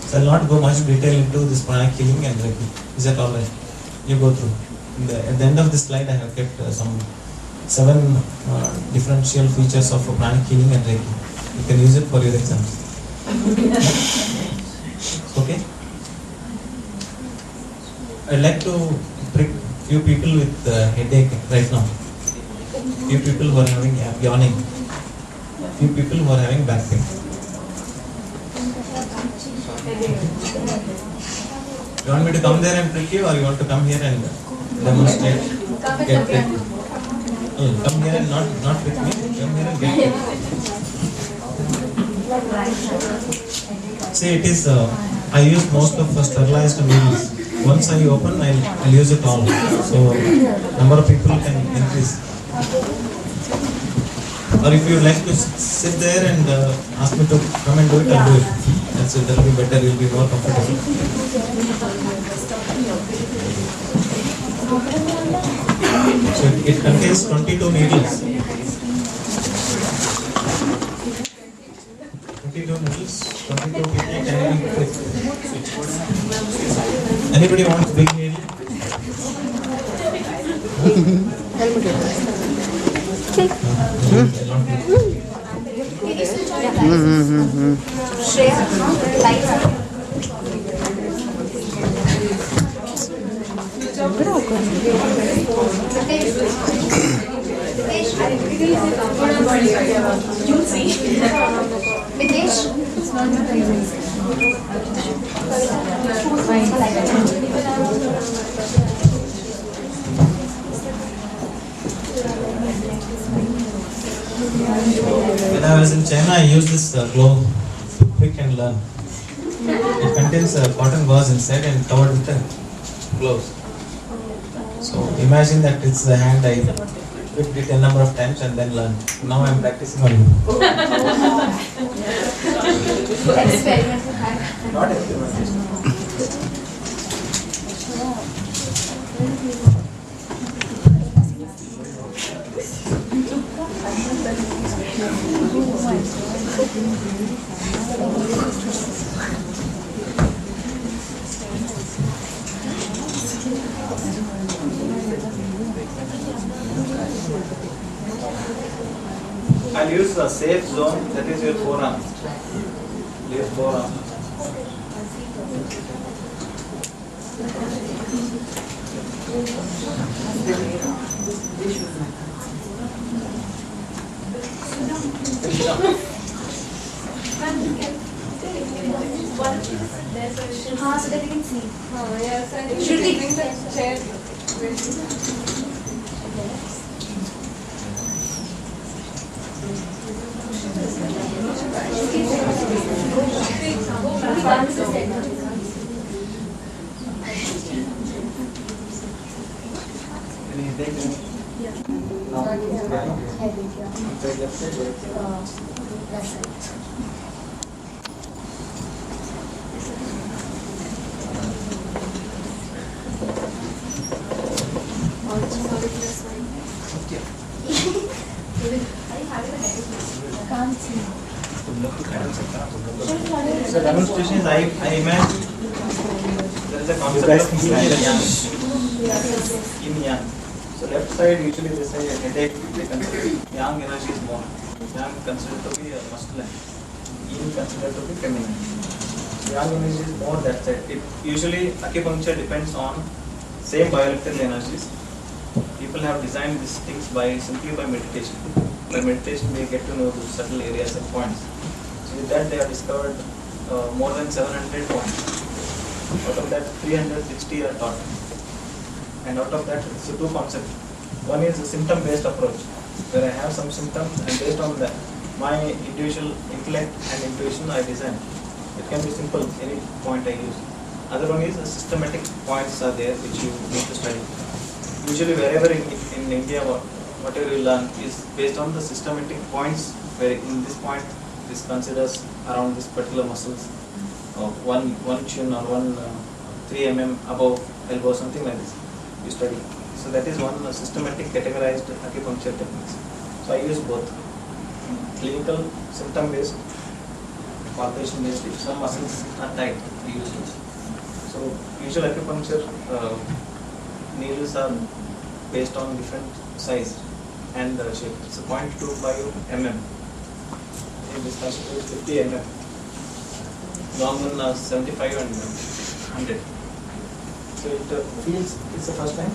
So I'll not go much detail into this pranic healing and Reiki. Is that alright? You go through. At the end of this slide I have kept some 7 differential features of pranic healing and Reiki. You can use it for your exams. Okay? I'd like to prick few people with headache right now. Few people who are having yawning. Few people who are having back pain. You want me to come there and prick you, or you want to come here and demonstrate? Get pricked? Come here and not with me. Come here and get pricked. See, it is. I use most of sterilized needles. Once I open, I'll use it all. So number of people can increase. Or if you would like to sit there and ask me to come and do it, I'll do it. That's it. That'll be better. You'll be more comfortable. So it contains 22 needles. 22 needles. 22 people can be pricked. Anybody wants big needle? When I was in China, I used this glove to prick and learn. It contains a cotton gauze inside and covered with the gloves. So imagine that it's the hand I pricked it a number of times and then learned. Now I am practicing on you. Experimental hand. Not experimentation. I'll use the safe zone, that is your forearm. Left forearm. so that you can see. Yes, and you Should should we- bring the chair. Can't see. So demonstration is I imagine there is a concept of yin and yang. Yin yang. So left side usually they say headache, they consider yang energy is more. Yang considered to be masculine. Yin considered to be feminine. Yang energy is more that side. It usually acupuncture depends on same bioelectrical energies. People have designed these things simply by meditation. By meditation they get to know the subtle areas and points. So with that they have discovered more than 700 points. Out of that 360 are taught. And out of that it's two concepts. One is a symptom based approach where I have some symptoms and based on that my individual intellect and intuition I design. It can be simple, any point I use. Other one is systematic points are there which you need to study. Usually wherever in India whatever you learn is based on the systematic points where in this point this considers around this particular muscles of one chin or 3 mm above elbow, something like this you study. So that is one systematic categorized acupuncture techniques. So I use both clinical symptom based, palpation based. If some muscles are tight, I use those. So usual acupuncture needles are based on different size and shape. It's a 0.25 mm. In this machine is 50 mm. Long one 75 and 100. So it feels, it's the first time?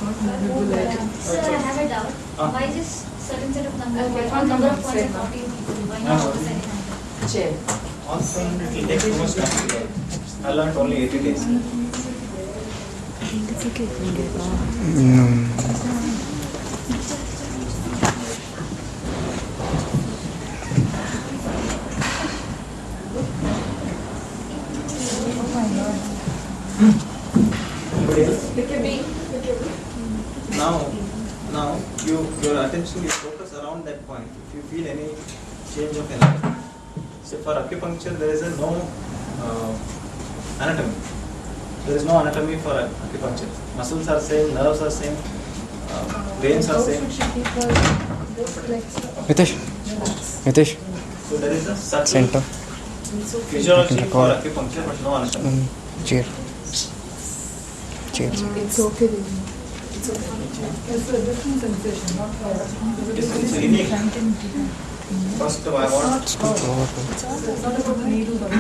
Sir, I have a doubt. Why this certain set of numbers? Okay, One number of points say are 14 people. Why No, not no. 700? Chair. Also, it will take too much time to learn. I learned only 80 days. Anybody else? Now your attention is focused around that point. If you feel any change of energy, so for acupuncture there is no anatomy. There is no anatomy for acupuncture. Muscles are same, nerves are same, veins are same. Nitish, So there is a subtle center. physiology for acupuncture, but no anatomy. Chair. Chair. It's okay. It's a different sensation, not It's unique. First, I want It's not about the needle, but it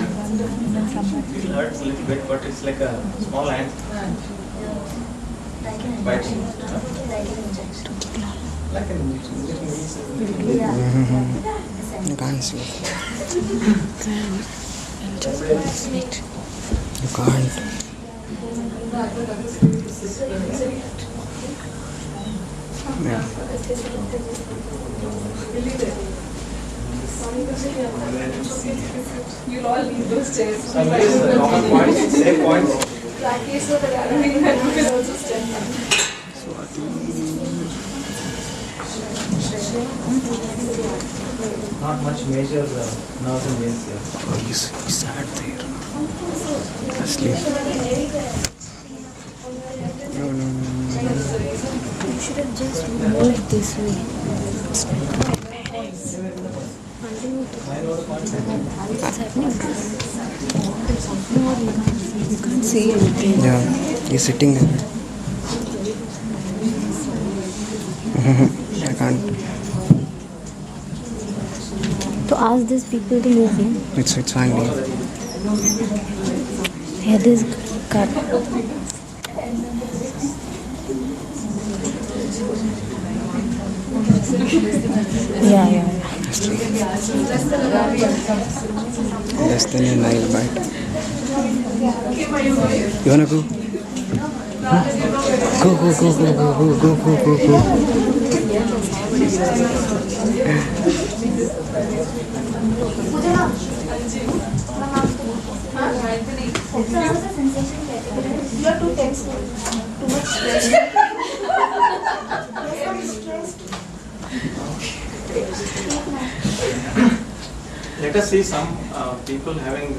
hurts a little bit, but it's like a small ant Like an biting. injection. Like an injection. Like an injection. Yeah. You can't see. You can't. Yeah. You'll all leave those chairs. Some ways the common points, same points. Practice so that I think that will also stand. Not much major nerves and veins here. Oh, he's sat there. Asleep. No. You should have just moved this way. What's happening? You can't see anything. Yeah, he's sitting there. I can't. To ask these people to move in. It's fine. Head is cut. Yeah. Less than a Nile bite. You wanna go? Huh? Go. You are too tense. Too much stress. Let us see some people having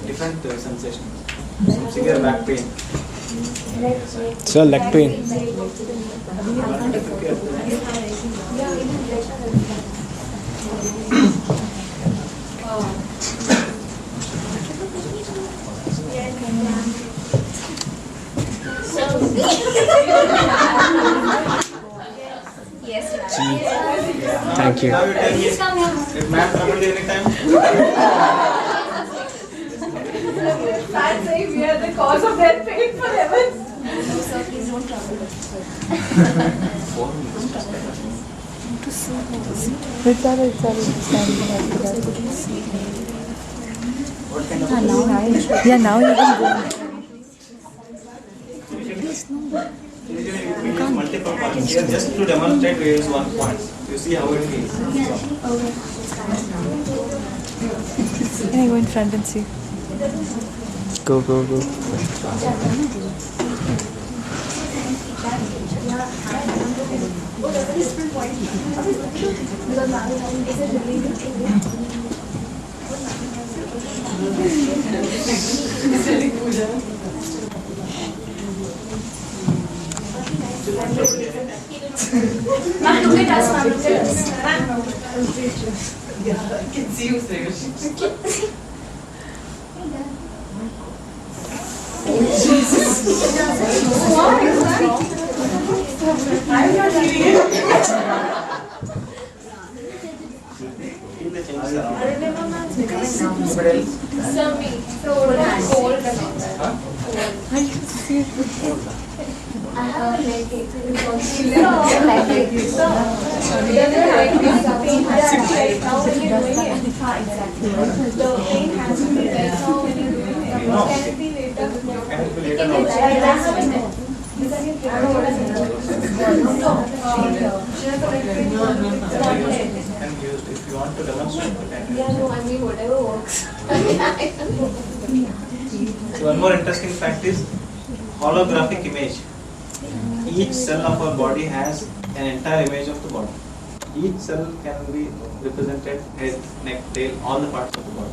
different sensations. Some severe back pain. So leg pain. Thank you. Now you tell me, if man troubled you anytime? Fans say we are the cause of their pain forever. Yeah, now you can go. Usually we use multiple points. Here just to demonstrate we use one point. You see how it feels. Can I go in front and see? Go. Ma'am, look at us, ma'am. Look at us. I can see you, Sreyash. I'm not feeling it. Feel the changes around. Sir, me. So, cold and all that. I have a leg ache. So, the other leg ache, pain has to be right now when you're doing it. Exactly. The pain has to be right now when you're doing it. You know. Can it be later? Can it be later Can also? it because you can't hold it. Can be used if you want to demonstrate. You can. Yeah, no, I mean whatever works. So one more interesting fact is holographic image. Each cell of our body has an entire image of the body. Each cell can be represented head, neck, tail, all the parts of the body.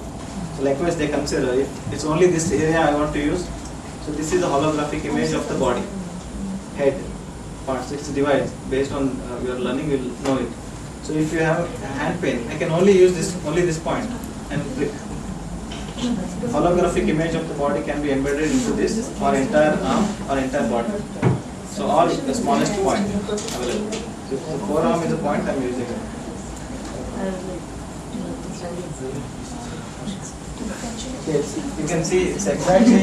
So likewise they consider if it's only this area I want to use. So this is a holographic image of the body. Head, parts, it's divided based on your learning, you will know it. So if you have hand pain, I can only use only this point and click. Holographic image of the body can be embedded into this or entire arm or entire body. So all the smallest point available. So if the forearm is a point, I am using it. Yes, you can see it's exactly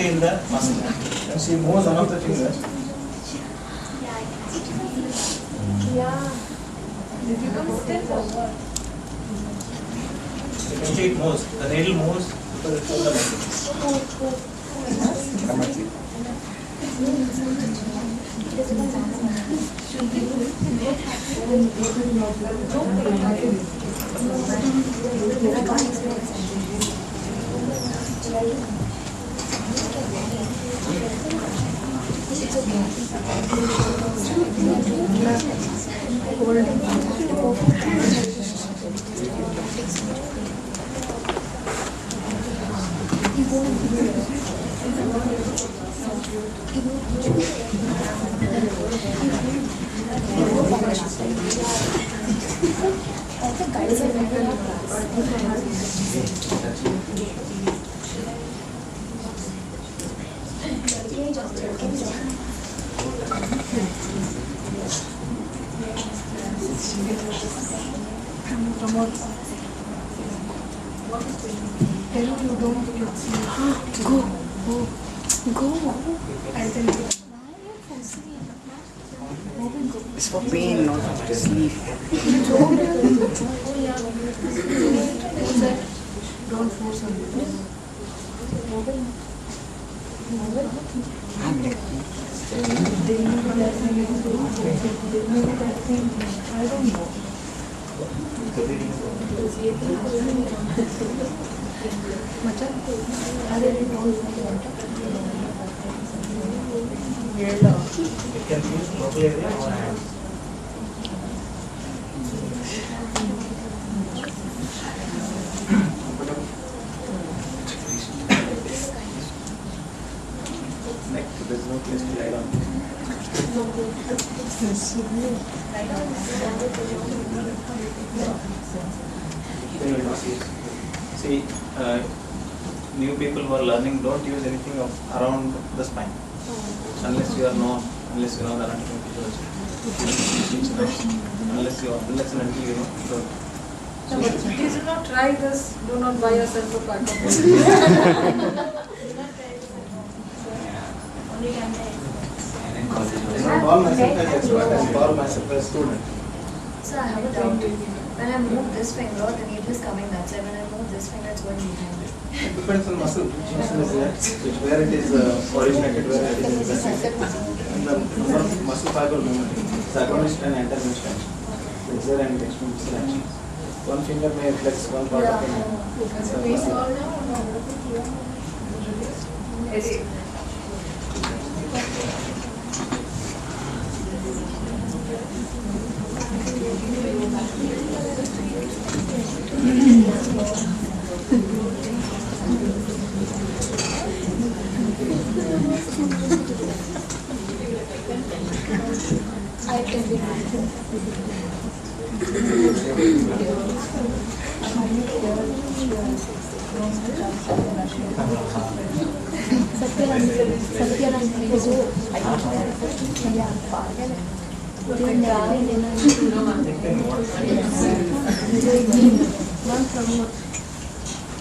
in the muscle. You can see moves one of the fingers. Yeah. Did you come still or what? You can see it moves. The needle moves because it's on the muscle. Go. It's for pain, not for sleep. Don't force on it. I'm like, I don't know. It can be local area or hand. Neck, there's no place to lie down. See, new people who are learning, don't use anything around the spine. Unless you know the anatomy. Unless and until you know. No, but please do not try this. Do not buy yourself a pack of it. I don't call myself as expert, I call myself as student. So I have a doubt. When I move this finger, the needle is coming that side. When I move this finger, it's going behind it. It depends on muscle. Which muscle is there, where it is originated, where it is invested. And the number of muscle fiber movement, the agonist and antagonist action, flexor and extensor action. One finger may flex one part of it.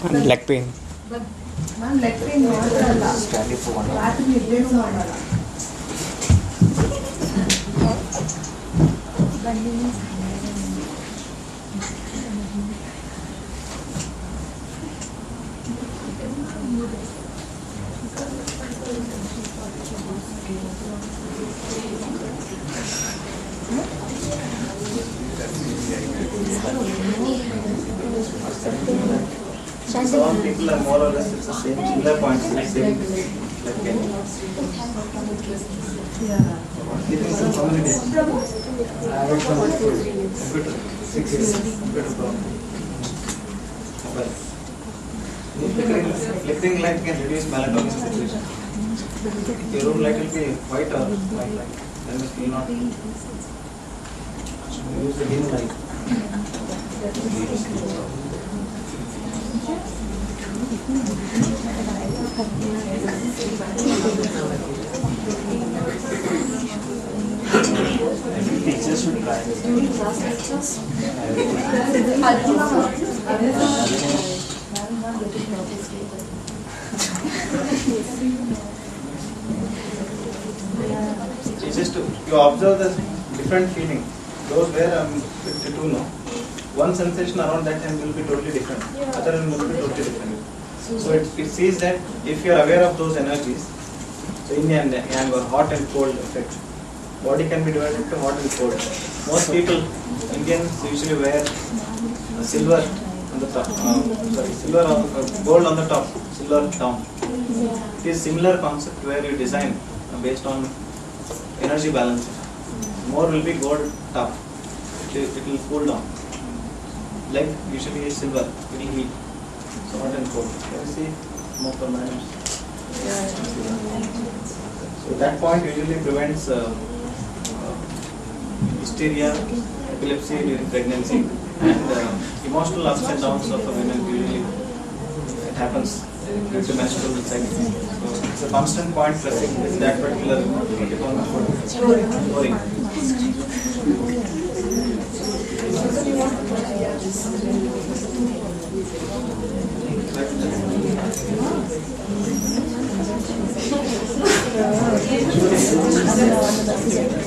And leg pain. ನಾನು leg pain ಮಾಡಲ್ಲ ರಾತ್ರಿ ನಿದ್ದೆನೂ ಮಾಡಲ್ಲ Some people are more or less it's the same similar points, the same like giving some community. I have some computer, 6 years computer problem. Well, flickering light can reduce melatonin secretion. Your room light will be white or white light, then it will not use the dim light. Teachers should try. It's just you observe the different feeling. Those where I'm 52 now. One sensation around that time will be totally different. Other one will be totally different. So it says that if you are aware of those energies, so yin and yang or hot and cold effect, body can be divided into hot and cold. Most people, Indians usually wear silver on the top, silver or gold on the top, silver down. It is similar concept where you design based on energy balance. More will be gold top, it will cool down. Leg usually is silver, it will heat. So hot and cold. You see more permanent. So that point usually prevents hysteria, epilepsy during pregnancy, and emotional ups and downs of a women usually it happens due to menstrual cycle. So it's a constant point pressing in that particular story. You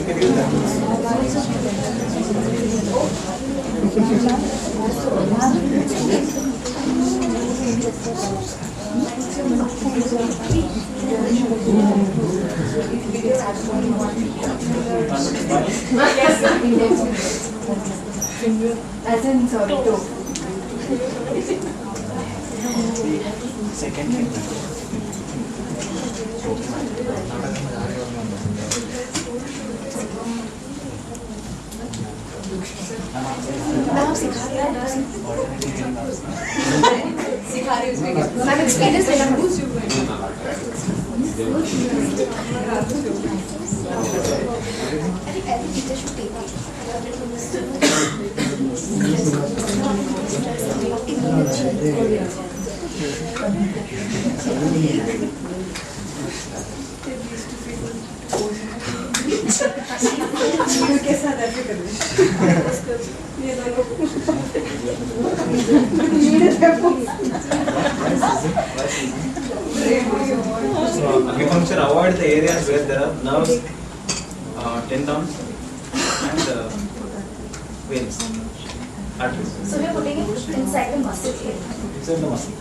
can use that. As in, sorry, two. Second thing. Ma'am सिखा रही है सिखा रही हूँ ma'am experience लेना every teacher should take के साथ ऐसे कर ये So acupuncture avoid the areas where there are nerves, tendons, and veins, arteries. So we are putting it inside the muscle here. Inside the muscle.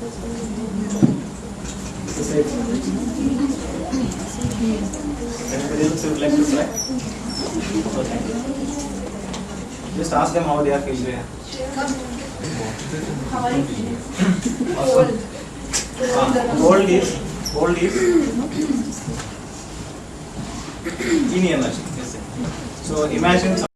This is it. Anybody else would like to try? Okay. Just ask them how they are feeling. Awesome. Hold is in energy. So imagine